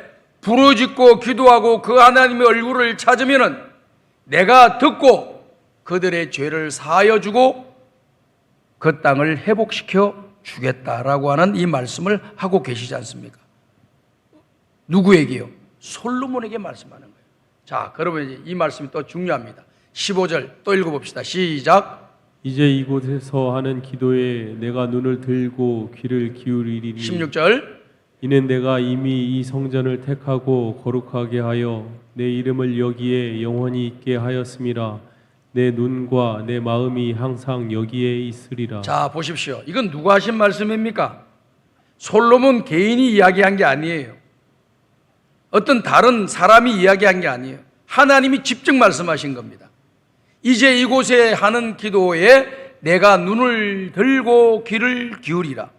[SPEAKER 4] 부르짖고 기도하고 그 하나님의 얼굴을 찾으면은 내가 듣고 그들의 죄를 사하여 주고 그 땅을 회복시켜 주겠다라고 하는 이 말씀을 하고 계시지 않습니까? 누구에게요? 솔로몬에게 말씀하는 거예요. 자, 그러면 이 말씀이 또 중요합니다. 15절 또 읽어봅시다. 시작.
[SPEAKER 2] 이제 이곳에서 하는 기도에 내가 눈을 들고 귀를 기울이리니
[SPEAKER 4] 16절.
[SPEAKER 2] 이는 내가 이미 이 성전을 택하고 거룩하게 하여 내 이름을 여기에 영원히 있게 하였음이라. 내 눈과 내 마음이 항상 여기에 있으리라.
[SPEAKER 4] 자, 보십시오. 이건 누가 하신 말씀입니까? 솔로몬 개인이 이야기한 게 아니에요. 어떤 다른 사람이 이야기한 게 아니에요. 하나님이 직접 말씀하신 겁니다. 이제 이곳에 하는 기도에 내가 눈을 들고 귀를 기울이라.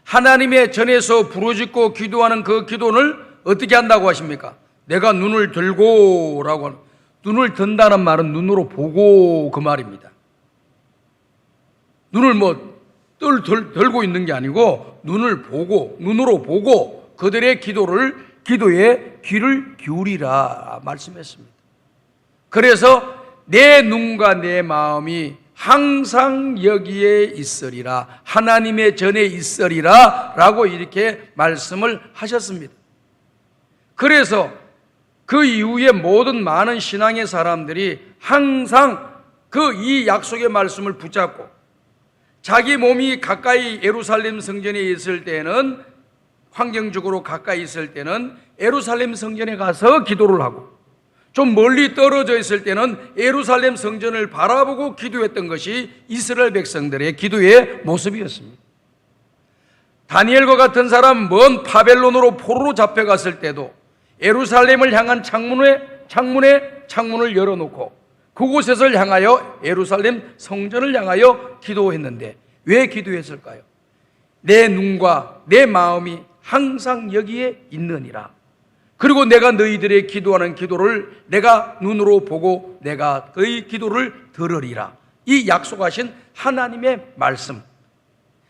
[SPEAKER 4] 하나님의 전에서 부르짖고 기도하는 그 기도를 어떻게 한다고 하십니까? 내가 눈을 들고라고 하는, 눈을 든다는 말은 눈으로 보고 그 말입니다. 눈을 들고 있는 게 아니고 눈을 보고, 눈으로 보고 그들의 기도에 귀를 기울이라 말씀했습니다. 그래서 내 눈과 내 마음이 항상 여기에 있으리라, 하나님의 전에 있으리라 라고 이렇게 말씀을 하셨습니다. 그래서 그 이후에 모든 많은 신앙의 사람들이 항상 그 이 약속의 말씀을 붙잡고 자기 몸이 가까이 예루살렘 성전에 있을 때는, 환경적으로 가까이 있을 때는 예루살렘 성전에 가서 기도를 하고 좀 멀리 떨어져 있을 때는 예루살렘 성전을 바라보고 기도했던 것이 이스라엘 백성들의 기도의 모습이었습니다. 다니엘과 같은 사람 먼 바벨론으로 포로로 잡혀갔을 때도 예루살렘을 향한 창문을 열어놓고 그곳에서 향하여 예루살렘 성전을 향하여 기도했는데 왜 기도했을까요? 내 눈과 내 마음이 항상 여기에 있느니라. 그리고 내가 너희들의 기도하는 기도를 내가 눈으로 보고 내가 그의 기도를 들으리라. 이 약속하신 하나님의 말씀,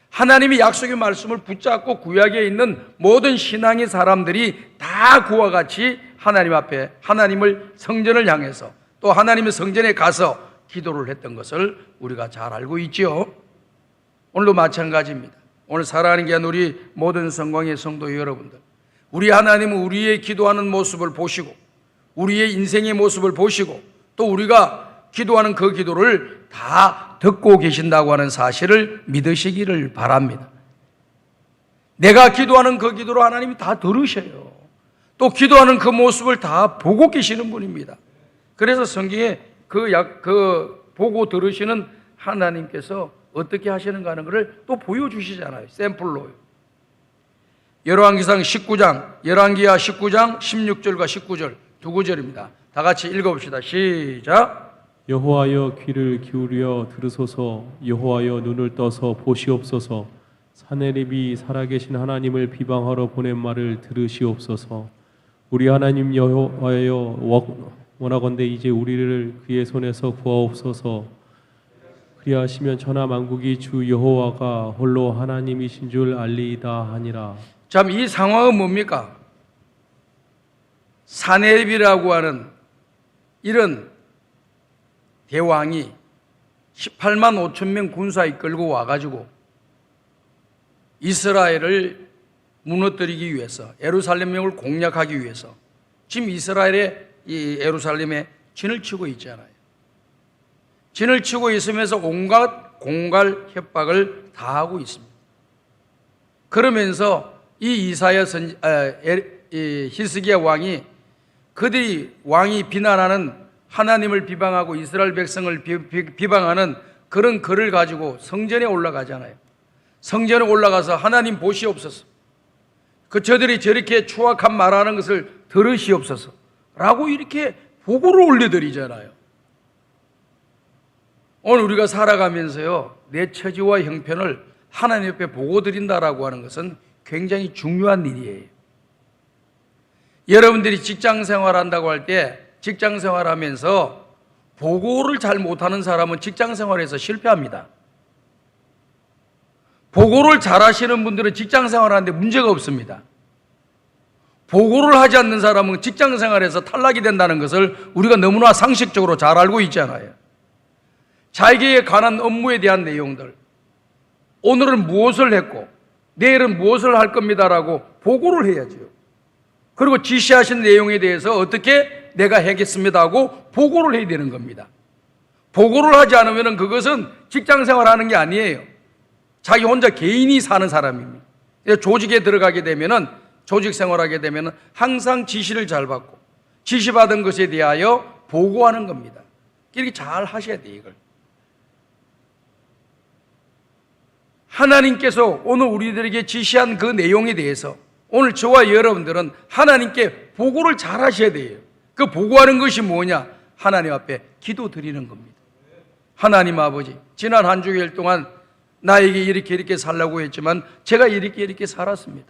[SPEAKER 4] 하나님의 약속의 말씀을 붙잡고 구약에 있는 모든 신앙의 사람들이 다 그와 같이 하나님 앞에, 하나님을 성전을 향해서 또 하나님의 성전에 가서 기도를 했던 것을 우리가 잘 알고 있죠. 오늘도 마찬가지입니다. 오늘 사랑하는 귀한 우리 모든 성광의 성도 여러분들, 우리 하나님은 우리의 기도하는 모습을 보시고 우리의 인생의 모습을 보시고 또 우리가 기도하는 그 기도를 다 듣고 계신다고 하는 사실을 믿으시기를 바랍니다. 내가 기도하는 그 기도를 하나님이 다 들으셔요. 또 기도하는 그 모습을 다 보고 계시는 분입니다. 그래서 성경에 그 보고 들으시는 하나님께서 어떻게 하시는가 하는 것을 또 보여주시잖아요. 샘플로. 열왕기상 19장, 열왕기하 19장 16절과 19절 두 구절입니다. 다 같이 읽어봅시다. 시작.
[SPEAKER 2] 여호와여 귀를 기울여 들으소서. 여호와여 눈을 떠서 보시옵소서. 사내립이 살아계신 하나님을 비방하러 보낸 말을 들으시옵소서. 우리 하나님 여호와여 원하건대 이제 우리를 그의 손에서 구하옵소서. 그리하시면 천하 만국이 주 여호와가 홀로 하나님이신 줄 알리이다 하니라.
[SPEAKER 4] 참, 이 상황은 뭡니까? 사네립이라고 하는 이런 대왕이 18만 5천 명 군사 이끌고 와가지고 이스라엘을 무너뜨리기 위해서, 예루살렘을 공략하기 위해서 지금 이 예루살렘에 진을 치고 있잖아요. 진을 치고 있으면서 온갖 공갈 협박을 다 하고 있습니다. 그러면서 이 히스기야 왕이, 그들이 왕이 비난하는, 하나님을 비방하고 이스라엘 백성을 비방하는 그런 글을 가지고 성전에 올라가잖아요. 성전에 올라가서 하나님 보시옵소서, 저들이 저렇게 추악한 말하는 것을 들으시옵소서 라고 이렇게 보고를 올려드리잖아요. 오늘 우리가 살아가면서요, 내 처지와 형편을 하나님 옆에 보고 드린다라고 하는 것은 굉장히 중요한 일이에요. 여러분들이 직장 생활한다고 할 때, 직장 생활하면서 보고를 잘 못하는 사람은 직장 생활에서 실패합니다. 보고를 잘 하시는 분들은 직장 생활하는데 문제가 없습니다. 보고를 하지 않는 사람은 직장 생활에서 탈락이 된다는 것을 우리가 너무나 상식적으로 잘 알고 있잖아요. 자기에 관한 업무에 대한 내용들, 오늘은 무엇을 했고 내일은 무엇을 할 겁니다라고 보고를 해야죠. 그리고 지시하신 내용에 대해서 어떻게 내가 하겠습니다 하고 보고를 해야 되는 겁니다. 보고를 하지 않으면 그것은 직장 생활하는 게 아니에요. 자기 혼자 개인이 사는 사람입니다. 조직에 들어가게 되면은, 조직 생활하게 되면은 항상 지시를 잘 받고 지시받은 것에 대하여 보고하는 겁니다. 이렇게 잘 하셔야 돼요, 이걸. 하나님께서 오늘 우리들에게 지시한 그 내용에 대해서 오늘 저와 여러분들은 하나님께 보고를 잘 하셔야 돼요. 그 보고하는 것이 뭐냐? 하나님 앞에 기도 드리는 겁니다. 하나님 아버지, 지난 한 주일 동안 나에게 이렇게 살라고 했지만 제가 이렇게 살았습니다.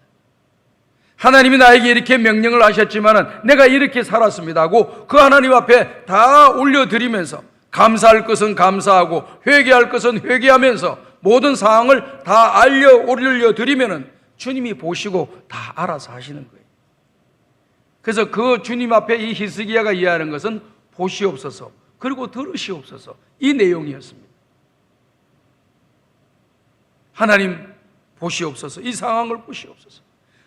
[SPEAKER 4] 하나님이 나에게 이렇게 명령을 하셨지만 내가 이렇게 살았습니다 하고 그 하나님 앞에 다 올려드리면서, 감사할 것은 감사하고 회개할 것은 회개하면서 모든 상황을 다 올려드리면은 주님이 보시고 다 알아서 하시는 거예요. 그래서 그 주님 앞에 이 히스기야가 이해하는 것은 보시옵소서, 그리고 들으시옵소서, 이 내용이었습니다. 하나님 보시옵소서, 이 상황을 보시옵소서,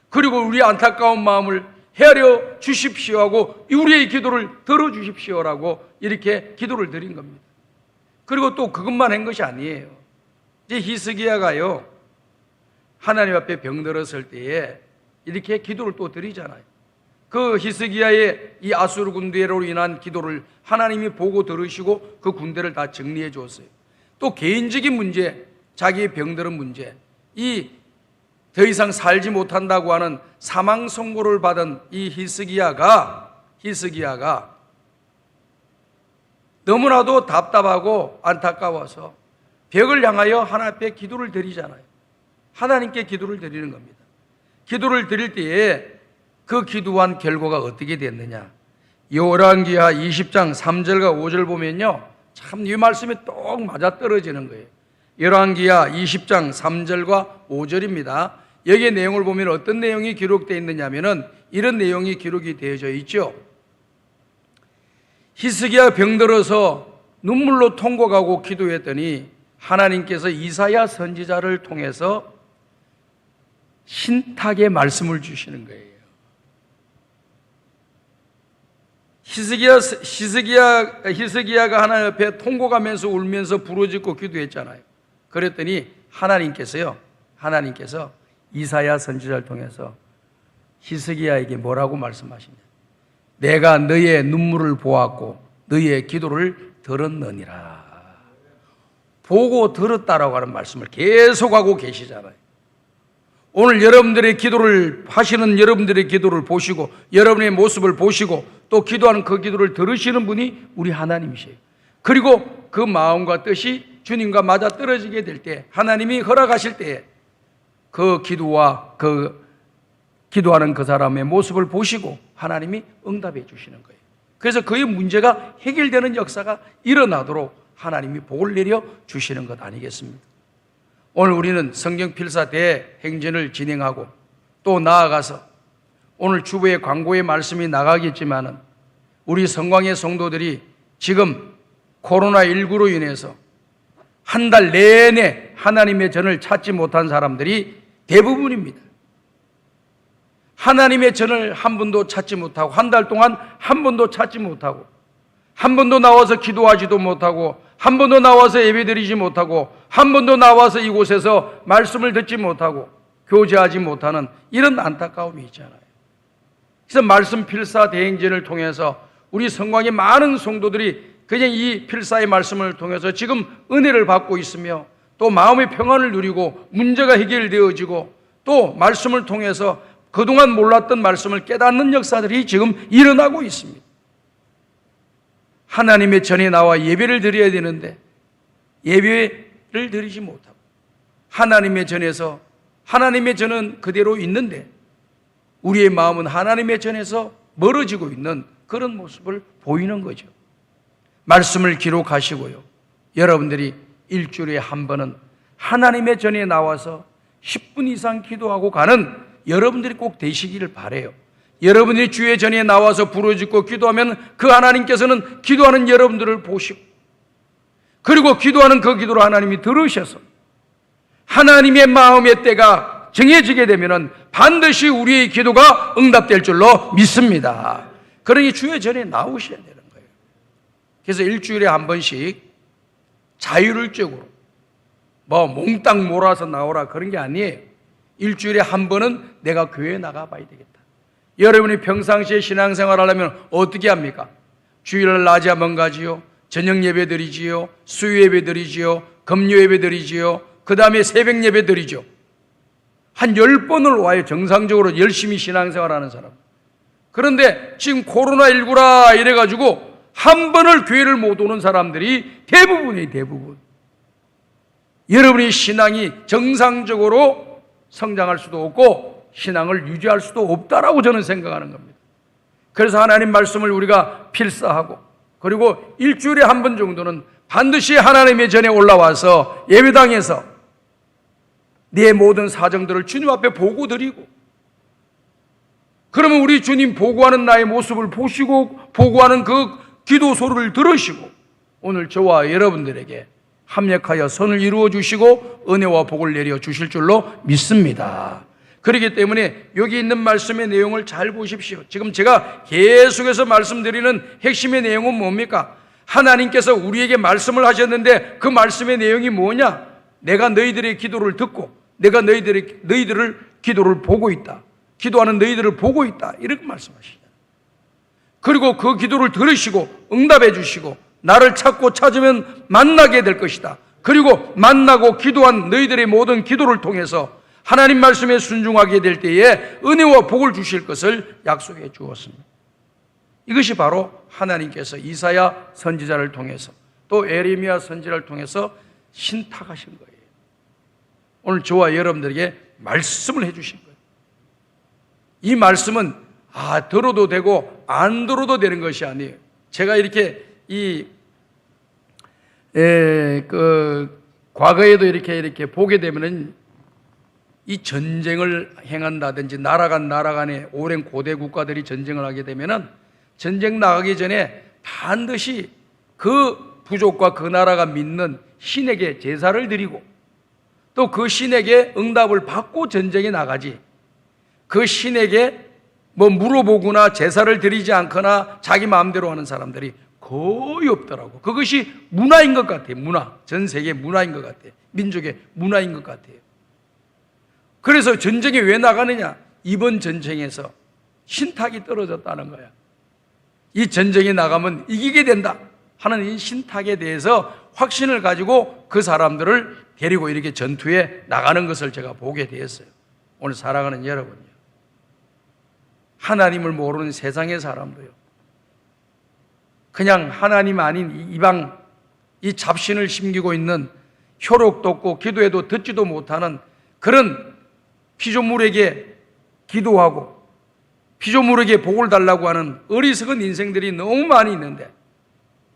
[SPEAKER 4] 그리고 우리의 안타까운 마음을 헤아려 주십시오 하고 우리의 기도를 들어주십시오라고 이렇게 기도를 드린 겁니다. 그리고 또 그것만 한 것이 아니에요. 이제 히스기야가요, 하나님 앞에 병들었을 때에 이렇게 기도를 또 드리잖아요. 그 히스기야의 이 아수르 군대로 인한 기도를 하나님이 보고 들으시고 그 군대를 다 정리해 주었어요. 또 개인적인 문제, 자기의 병들은 문제, 이 더 이상 살지 못한다고 하는 사망 선고를 받은 이 히스기야가 너무나도 답답하고 안타까워서 벽을 향하여 하나님 앞에 기도를 드리잖아요. 하나님께 기도를 드리는 겁니다. 기도를 드릴 때에 그 기도한 결과가 어떻게 됐느냐? 열왕기하 20장 3절과 5절 보면요, 참 이 말씀이 똑 맞아떨어지는 거예요. 열왕기하 20장 3절과 5절입니다. 여기에 내용을 보면 어떤 내용이 기록되어 있느냐 하면은 이런 내용이 기록이 되어져 있죠. 히스기야 병들어서 눈물로 통곡하고 기도했더니 하나님께서 이사야 선지자를 통해서 신탁의 말씀을 주시는 거예요. 히스기야가 하나님 앞에 통곡하면서 울면서 부르짖고 기도했잖아요. 그랬더니 하나님께서 이사야 선지자를 통해서 히스기야에게 뭐라고 말씀하시냐? 내가 너의 눈물을 보았고 너의 기도를 들었느니라. 보고 들었다라고 하는 말씀을 계속하고 계시잖아요. 오늘 여러분들의 기도를 하시는 여러분들의 기도를 보시고 여러분의 모습을 보시고 또 기도하는 그 기도를 들으시는 분이 우리 하나님이세요. 그리고 그 마음과 뜻이 주님과 맞아 떨어지게 될 때, 하나님이 허락하실 때에 그 기도와 그 기도하는 그 사람의 모습을 보시고 하나님이 응답해 주시는 거예요. 그래서 그의 문제가 해결되는 역사가 일어나도록 하나님이 복을 내려 주시는 것 아니겠습니까? 오늘 우리는 성경 필사 대행진을 진행하고 또 나아가서 오늘 주부의 광고의 말씀이 나가겠지만은 우리 성광의 성도들이 지금 코로나19로 인해서 한 달 내내 하나님의 전을 찾지 못한 사람들이 대부분입니다. 하나님의 전을 한 번도 찾지 못하고 한 달 동안 한 번도 찾지 못하고 한 번도 나와서 기도하지도 못하고 한 번도 나와서 예배드리지 못하고 한 번도 나와서 이곳에서 말씀을 듣지 못하고 교제하지 못하는 이런 안타까움이 있잖아요. 그래서 말씀 필사 대행진을 통해서 우리 성광의 많은 성도들이 그냥 이 필사의 말씀을 통해서 지금 은혜를 받고 있으며 또 마음의 평안을 누리고 문제가 해결되어지고 또 말씀을 통해서 그동안 몰랐던 말씀을 깨닫는 역사들이 지금 일어나고 있습니다. 하나님의 전에 나와 예배를 드려야 되는데 예배를 드리지 못하고 하나님의 전에서 하나님의 전은 그대로 있는데 우리의 마음은 하나님의 전에서 멀어지고 있는 그런 모습을 보이는 거죠. 말씀을 기록하시고요. 여러분들이 일주일에 한 번은 하나님의 전에 나와서 10분 이상 기도하고 가는 여러분들이 꼭 되시기를 바라요. 여러분들이 주의 전에 나와서 부르짖고 기도하면 그 하나님께서는 기도하는 여러분들을 보시고 그리고 기도하는 그 기도를 하나님이 들으셔서 하나님의 마음의 때가 정해지게 되면 반드시 우리의 기도가 응답될 줄로 믿습니다. 그러니 주의 전에 나오셔야 되는 거예요. 그래서 일주일에 한 번씩 자율적으로 몽땅 몰아서 나오라 그런 게 아니에요. 일주일에 한 번은 내가 교회에 나가봐야 되겠다. 여러분이 평상시에 신앙생활 하려면 어떻게 합니까? 주일날 낮에 한번 가지요, 저녁 예배 드리지요, 수요 예배 드리지요, 금요 예배 드리지요, 그 다음에 새벽 예배 드리죠. 한 10번을 와요. 정상적으로 열심히 신앙생활 하는 사람. 그런데 지금 코로나19라 이래가지고 한 번을 교회를 못 오는 사람들이 대부분이에요. 대부분. 여러분의 신앙이 정상적으로 성장할 수도 없고 신앙을 유지할 수도 없다라고 저는 생각하는 겁니다. 그래서 하나님 말씀을 우리가 필사하고 그리고 일주일에 한 번 정도는 반드시 하나님의 전에 올라와서 예배당에서 내 모든 사정들을 주님 앞에 보고 드리고 그러면 우리 주님 보고하는 나의 모습을 보시고 보고하는 그 기도 소리를 들으시고 오늘 저와 여러분들에게 합력하여 선을 이루어 주시고 은혜와 복을 내려 주실 줄로 믿습니다. 그렇기 때문에 여기 있는 말씀의 내용을 잘 보십시오. 지금 제가 계속해서 말씀드리는 핵심의 내용은 뭡니까? 하나님께서 우리에게 말씀을 하셨는데 그 말씀의 내용이 뭐냐? 내가 너희들의 기도를 듣고 내가 너희들을 기도를 보고 있다. 기도하는 너희들을 보고 있다. 이렇게 말씀하시죠. 그리고 그 기도를 들으시고 응답해 주시고 나를 찾고 찾으면 만나게 될 것이다. 그리고 만나고 기도한 너희들의 모든 기도를 통해서 하나님 말씀에 순종하게 될 때에 은혜와 복을 주실 것을 약속해 주었습니다. 이것이 바로 하나님께서 이사야 선지자를 통해서 또 에레미야 선지자를 통해서 신탁하신 거예요. 오늘 저와 여러분들에게 말씀을 해 주신 거예요. 이 말씀은 들어도 되고 안 들어도 되는 것이 아니에요. 제가 이렇게 과거에도 이렇게 보게 되면은 이 전쟁을 행한다든지 나라 간에 오랜 고대 국가들이 전쟁을 하게 되면은 전쟁 나가기 전에 반드시 그 부족과 그 나라가 믿는 신에게 제사를 드리고 또 그 신에게 응답을 받고 전쟁에 나가지 그 신에게 물어보거나 제사를 드리지 않거나 자기 마음대로 하는 사람들이 거의 없더라고. 그것이 문화인 것 같아요. 문화. 전 세계 문화인 것 같아요. 민족의 문화인 것 같아요. 그래서 전쟁에 왜 나가느냐? 이번 전쟁에서 신탁이 떨어졌다는 거야. 이 전쟁에 나가면 이기게 된다 하는 이 신탁에 대해서 확신을 가지고 그 사람들을 데리고 이렇게 전투에 나가는 것을 제가 보게 되었어요. 오늘 사랑하는 여러분요. 하나님을 모르는 세상의 사람도요. 그냥 하나님 아닌 이방 이 잡신을 심기고 있는 효력도 없고 기도해도 듣지도 못하는 그런 피조물에게 기도하고 피조물에게 복을 달라고 하는 어리석은 인생들이 너무 많이 있는데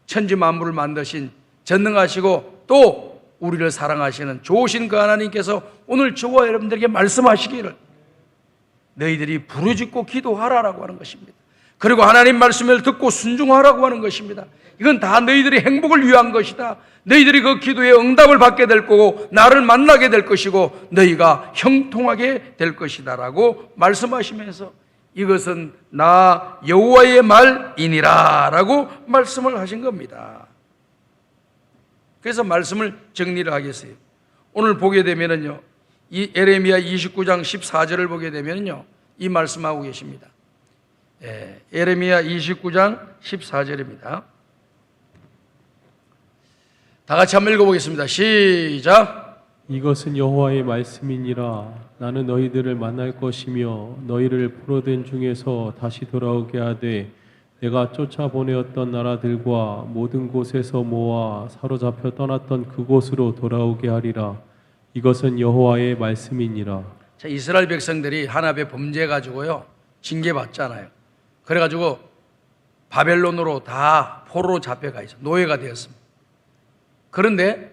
[SPEAKER 4] 천지 만물을 만드신 전능하시고 또 우리를 사랑하시는 좋으신 그 하나님께서 오늘 저와 여러분들에게 말씀하시기를 너희들이 부르짖고 기도하라라고 하는 것입니다. 그리고 하나님 말씀을 듣고 순종하라고 하는 것입니다. 이건 다 너희들의 행복을 위한 것이다. 너희들이 그 기도에 응답을 받게 될 거고 나를 만나게 될 것이고 너희가 형통하게 될 것이다 라고 말씀하시면서 이것은 나 여호와의 말이니라 라고 말씀을 하신 겁니다. 그래서 말씀을 정리를 하겠어요. 오늘 보게 되면은요, 이 에레미야 29장 14절을 보게 되면요, 이 말씀하고 계십니다. 에레미야 29장 14절입니다. 다 같이 한번 읽어보겠습니다. 시작.
[SPEAKER 2] 이것은 여호와의 말씀이니라. 나는 너희들을 만날 것이며 너희를 풀어댄 중에서 다시 돌아오게 하되 내가 쫓아보내었던 나라들과 모든 곳에서 모아 사로잡혀 떠났던 그곳으로 돌아오게 하리라. 이것은 여호와의 말씀이니라.
[SPEAKER 4] 자, 이스라엘 백성들이 하나님의 범죄 가지고요 징계받잖아요. 그래가지고 바벨론으로 다 포로로 잡혀가 있어 노예가 되었습니다. 그런데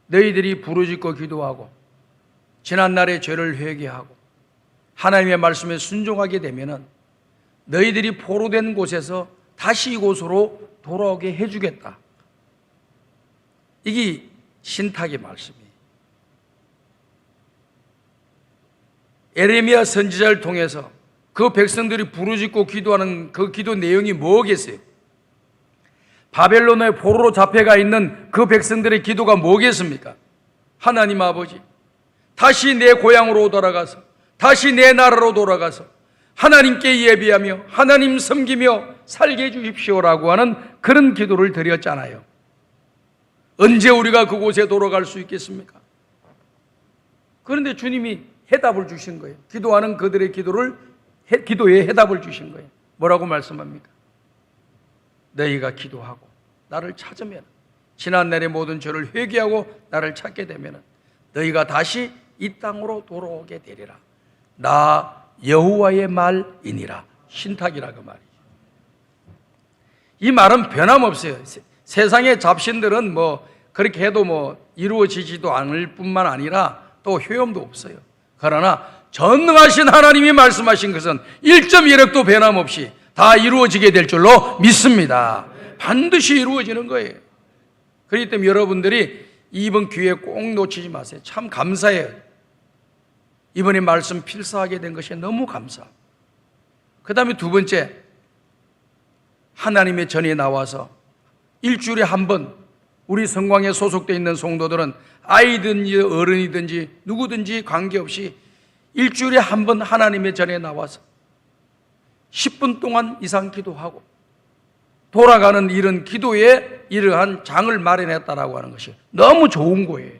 [SPEAKER 4] 너희들이 부르짖고 기도하고 지난날의 죄를 회개하고 하나님의 말씀에 순종하게 되면은 너희들이 포로된 곳에서 다시 이곳으로 돌아오게 해주겠다. 이게 신탁의 말씀이에요. 에레미야 선지자를 통해서 그 백성들이 부르짖고 기도하는 그 기도 내용이 뭐겠어요? 바벨론의 포로로 잡혀가 있는 그 백성들의 기도가 뭐겠습니까? 하나님 아버지, 다시 내 고향으로 돌아가서 다시 내 나라로 돌아가서 하나님께 예비하며 하나님 섬기며 살게 해주십시오라고 하는 그런 기도를 드렸잖아요. 언제 우리가 그곳에 돌아갈 수 있겠습니까? 그런데 주님이 해답을 주신 거예요. 기도하는 그들의 기도에 해답을 주신 거예요. 뭐라고 말씀합니까? 너희가 기도하고 나를 찾으면 지난날의 모든 죄를 회개하고 나를 찾게 되면 너희가 다시 이 땅으로 돌아오게 되리라. 나 여호와의 말이니라. 신탁이라 그 말이죠. 이 말은 변함없어요. 세상의 잡신들은 뭐 그렇게 해도 뭐 이루어지지도 않을 뿐만 아니라 또 효용도 없어요. 그러나 전능하신 하나님이 말씀하신 것은 1.1획도 변함없이 다 이루어지게 될 줄로 믿습니다. 반드시 이루어지는 거예요. 그렇기 때문에 여러분들이 이번 기회 꼭 놓치지 마세요. 참 감사해요. 이번에 말씀 필사하게 된 것이 너무 감사합니다. 그 다음에 두 번째, 하나님의 전에 나와서 일주일에 한 번 우리 성광에 소속되어 있는 성도들은 아이든지 어른이든지 누구든지 관계없이 일주일에 한 번 하나님의 전에 나와서 10분 동안 이상 기도하고 돌아가는 이런 기도에 이러한 장을 마련했다라고 하는 것이 너무 좋은 거예요.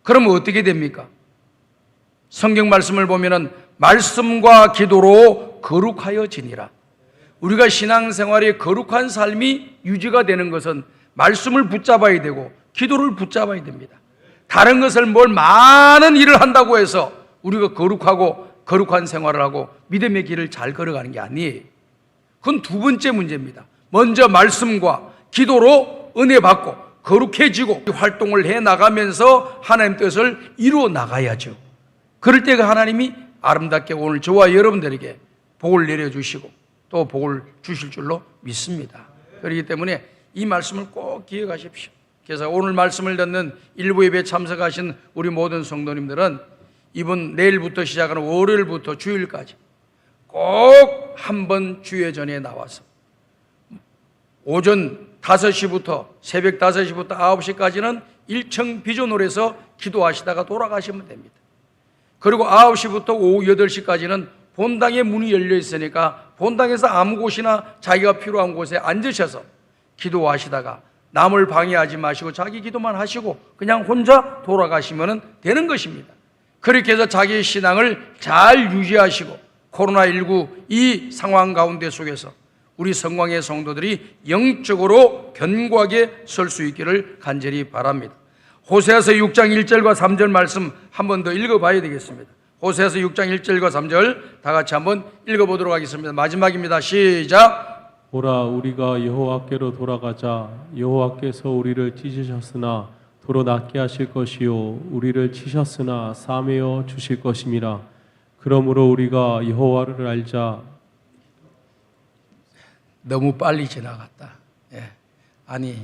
[SPEAKER 4] 그러면 어떻게 됩니까? 성경 말씀을 보면은 말씀과 기도로 거룩하여지니라. 우리가 신앙생활에 거룩한 삶이 유지가 되는 것은 말씀을 붙잡아야 되고 기도를 붙잡아야 됩니다. 다른 것을 뭘 많은 일을 한다고 해서 우리가 거룩하고 거룩한 생활을 하고 믿음의 길을 잘 걸어가는 게 아니에요. 그건 두 번째 문제입니다. 먼저 말씀과 기도로 은혜 받고 거룩해지고 활동을 해 나가면서 하나님 뜻을 이루어 나가야죠. 그럴 때 그 하나님이 아름답게 오늘 저와 여러분들에게 복을 내려주시고 또 복을 주실 줄로 믿습니다. 그렇기 때문에 이 말씀을 꼭 기억하십시오. 그래서 오늘 말씀을 듣는 일부 예배 참석하신 우리 모든 성도님들은 이번 내일부터 시작하는 월요일부터 주일까지 꼭 한번 주의 전에 나와서 오전 5시부터 새벽 5시부터 9시까지는 1층 비전홀에서 기도하시다가 돌아가시면 됩니다. 그리고 9시부터 오후 8시까지는 본당의 문이 열려 있으니까 본당에서 아무 곳이나 자기가 필요한 곳에 앉으셔서 기도하시다가 남을 방해하지 마시고 자기 기도만 하시고 그냥 혼자 돌아가시면 되는 것입니다. 그렇게 해서 자기의 신앙을 잘 유지하시고 코로나19 이 상황 가운데 속에서 우리 성광의 성도들이 영적으로 견고하게 설 수 있기를 간절히 바랍니다. 호세아서 6장 1절과 3절 말씀 한 번 더 읽어봐야 되겠습니다. 호세아서 6장 1절과 3절 다 같이 한번 읽어보도록 하겠습니다. 마지막입니다. 시작.
[SPEAKER 2] 보라, 우리가 여호와께로 돌아가자. 여호와께서 우리를 찢으셨으나 도로 낫게 하실 것이요, 우리를 치셨으나 싸매어 주실 것임이라. 그러므로 우리가 여호와를 알자.
[SPEAKER 4] 너무 빨리 지나갔다. 예. 아니,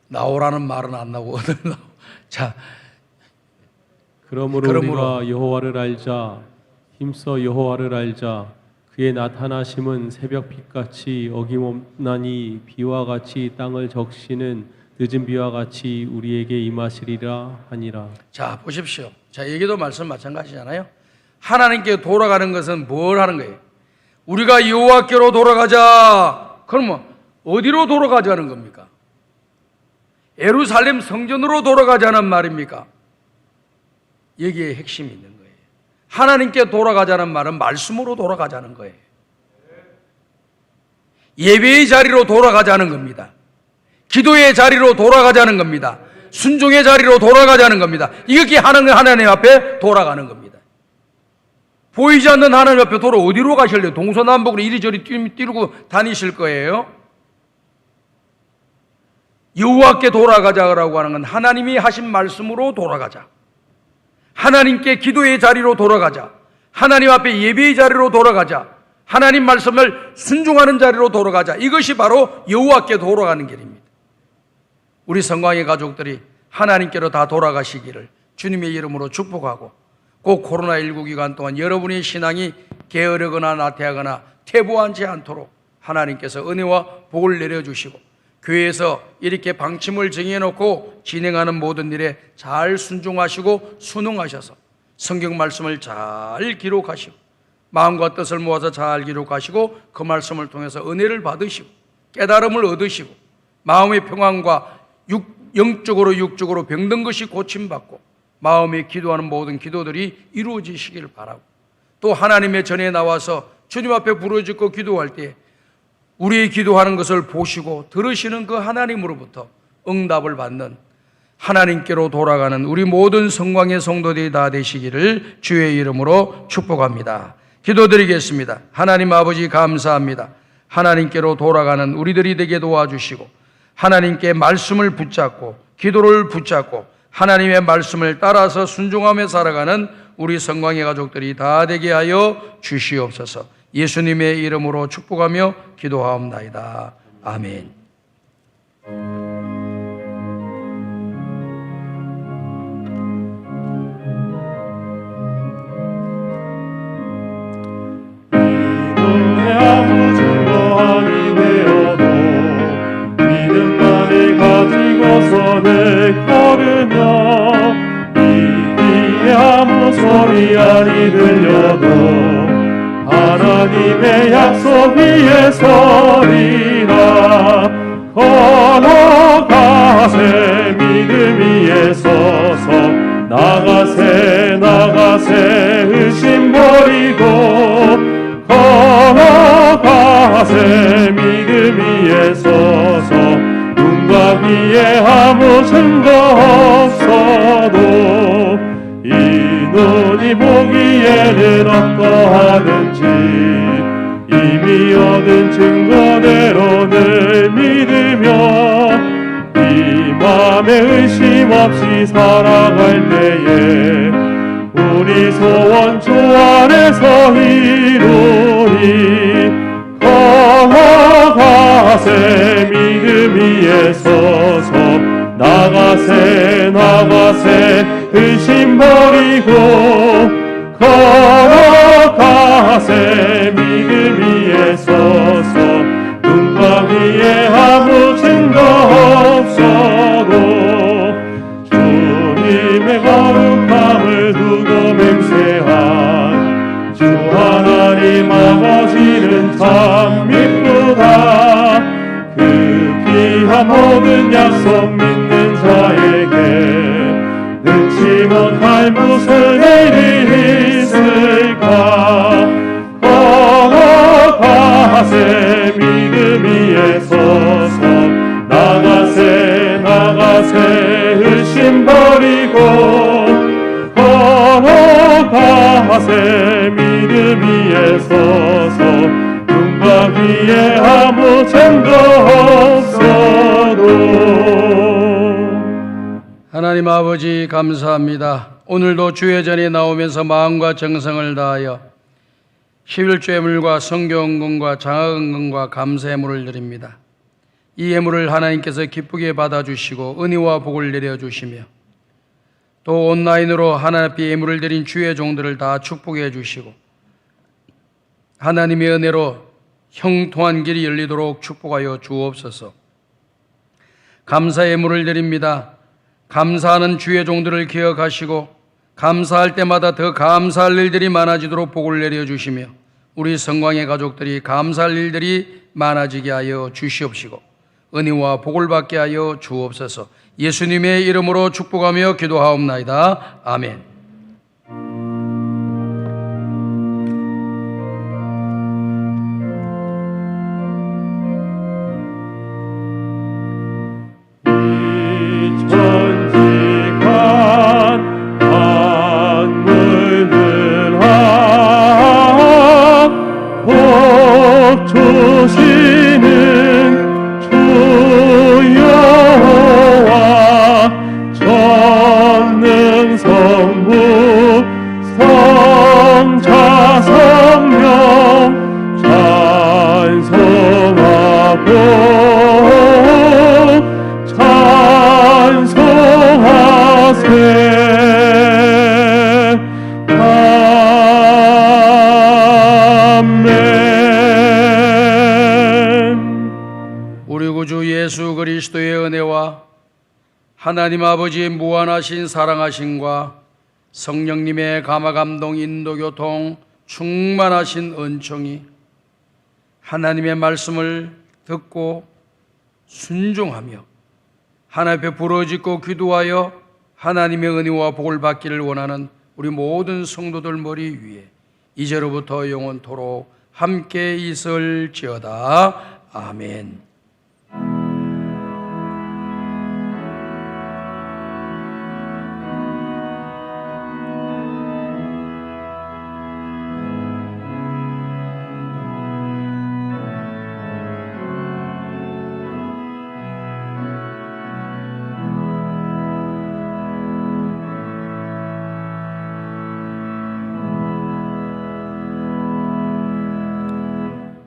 [SPEAKER 4] 나오라는 말은 안 나오고 자,
[SPEAKER 2] 그러므로 우리가 여호와를 알자. 힘써 여호와를 알자. 그의 나타나심은 새벽 빛같이 어김없나니 비와 같이 땅을 적시는 늦은 비와 같이 우리에게 임하시리라 하니라.
[SPEAKER 4] 자, 보십시오. 자, 여기도 말씀 마찬가지잖아요. 하나님께 돌아가는 것은 뭘 하는 거예요? 우리가 여호와께로 돌아가자. 그러면 어디로 돌아가자는 겁니까? 예루살렘 성전으로 돌아가자는 말입니까? 여기에 핵심이 있는 거예요. 하나님께 돌아가자는 말은 말씀으로 돌아가자는 거예요. 예배의 자리로 돌아가자는 겁니다. 기도의 자리로 돌아가자는 겁니다. 순종의 자리로 돌아가자는 겁니다. 이렇게 하나님 앞에 돌아가는 겁니다. 보이지 않는 하나님 앞에 어디로 가실래요? 동서남북으로 이리저리 뛰고 다니실 거예요? 여호와께 돌아가자라고 하는 건 하나님이 하신 말씀으로 돌아가자. 하나님께 기도의 자리로 돌아가자. 하나님 앞에 예배의 자리로 돌아가자. 하나님 말씀을 순종하는 자리로 돌아가자. 이것이 바로 여호와께 돌아가는 길입니다. 우리 성광의 가족들이 하나님께로 다 돌아가시기를 주님의 이름으로 축복하고, 꼭 코로나19 기간 동안 여러분의 신앙이 게으르거나 나태하거나 퇴보하지 않도록 하나님께서 은혜와 복을 내려주시고, 교회에서 이렇게 방침을 정해놓고 진행하는 모든 일에 잘 순종하시고 순응하셔서 성경 말씀을 잘 기록하시고 마음과 뜻을 모아서 잘 기록하시고 그 말씀을 통해서 은혜를 받으시고 깨달음을 얻으시고 마음의 평안과 영적으로 육적으로 병든 것이 고침받고 마음에 기도하는 모든 기도들이 이루어지시기를 바라고, 또 하나님의 전에 나와서 주님 앞에 부르짖고 기도할 때 우리의 기도하는 것을 보시고 들으시는 그 하나님으로부터 응답을 받는 하나님께로 돌아가는 우리 모든 성광의 성도들이 다 되시기를 주의 이름으로 축복합니다. 기도드리겠습니다. 하나님 아버지 감사합니다. 하나님께로 돌아가는 우리들이 되게 도와주시고 하나님께 말씀을 붙잡고 기도를 붙잡고 하나님의 말씀을 따라서 순종하며 살아가는 우리 성광의 가족들이 다 되게 하여 주시옵소서. 예수님의 이름으로 축복하며 기도하옵나이다. 아멘.
[SPEAKER 5] 믿음의 아무 증거 아니 되어도 믿음만을 가지고서 내 걸으며 이기에 아무 소리 아니 들려도 하나님의 약속 위에 서리라. 걸어가세 믿음 위에 서서 나가세 의심 버리고 걸어가세 믿음 위에 서서 눈과 귀에 아무 증거 없어도 이 눈이 보기에는 어떠하든지 이미 얻은 증거대로 늘 믿으며 이 맘에 의심 없이 살아갈 때에 우리 소원 주 안에서 이루리. 걸어가세 믿음 위에 서서 나가세 의심 버리고 걸어가세 믿음 위에 서서 눈과 귀에 아무 증거 없어도 주님의 거룩함을 두고 맹세한 주 하나님 아버지는 참 미쁘다. 그 귀한 모든 약속 믿는 자에게 능치 못할 무슨 일이 있을까. 걸어가세 믿음 위에 서서 나가세 의심 버리고 걸어가세 자세 믿음 위에 서서 눈과 귀에 아무 잼도 없어도
[SPEAKER 4] 하나님 아버지 감사합니다. 오늘도 주의 전에 나오면서 마음과 정성을 다하여 11조예물과 성경금과 장화금과 감사예물을 드립니다. 이 예물을 하나님께서 기쁘게 받아주시고 은혜와 복을 내려주시며 또 온라인으로 하나님 앞에 예물을 드린 주의 종들을 다 축복해 주시고 하나님의 은혜로 형통한 길이 열리도록 축복하여 주옵소서. 감사 예물을 드립니다. 감사하는 주의 종들을 기억하시고 감사할 때마다 더 감사할 일들이 많아지도록 복을 내려주시며 우리 성광의 가족들이 감사할 일들이 많아지게 하여 주시옵시고 은혜와 복을 받게 하여 주옵소서. 예수님의 이름으로 축복하며 기도하옵나이다. 아멘.
[SPEAKER 5] 주시는 주 여호와 전능 성부 성자 성령 찬송하고 찬송하세.
[SPEAKER 4] 예수 그리스도의 은혜와 하나님 아버지의 무한하신 사랑하심과 성령님의 감화감동 인도교통 충만하신 은총이 하나님의 말씀을 듣고 순종하며 하나님 앞에 부르짖고 기도하여 하나님의 은혜와 복을 받기를 원하는 우리 모든 성도들 머리 위에 이제로부터 영원토록 함께 있을지어다. 아멘.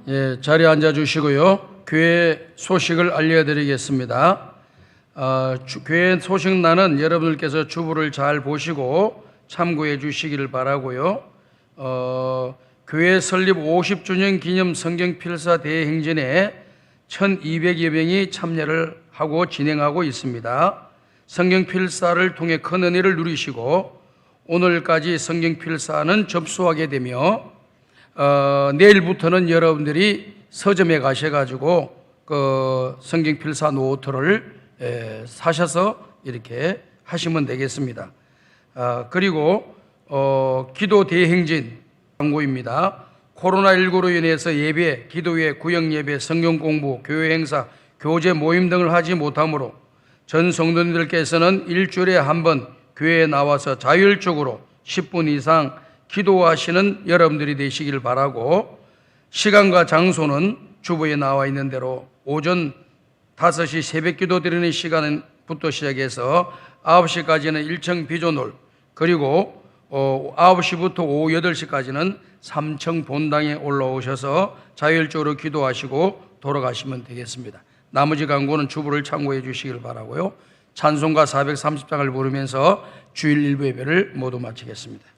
[SPEAKER 4] 예, 자리에 앉아주시고요. 교회 소식을 알려드리겠습니다. 교회 소식란은 여러분들께서 주보를 잘 보시고 참고해 주시기를 바라고요. 교회 설립 50주년 기념 성경필사 대행진에 1200여 명이 참여를 하고 진행하고 있습니다. 성경필사를 통해 큰 은혜를 누리시고 오늘까지 성경필사는 접수하게 되며 내일부터는 여러분들이 서점에 가셔가지고 그 성경필사 노트를 사셔서 이렇게 하시면 되겠습니다. 그리고 기도 대행진 광고입니다. 코로나19로 인해서 예배, 기도회, 구역예배, 성경공부, 교회 행사, 교제 모임 등을 하지 못하므로 전 성도님들께서는 일주일에 한 번 교회에 나와서 자율적으로 10분 이상 기도하시는 여러분들이 되시길 바라고 시간과 장소는 주보에 나와 있는 대로 오전 5시 새벽 기도 드리는 시간부터 시작해서 9시까지는 1층 비조놀 그리고 9시부터 오후 8시까지는 3층 본당에 올라오셔서 자율적으로 기도하시고 돌아가시면 되겠습니다. 나머지 광고는 주보를 참고해 주시길 바라고요. 찬송가 430장을 부르면서 주일 일부 예배를 모두 마치겠습니다.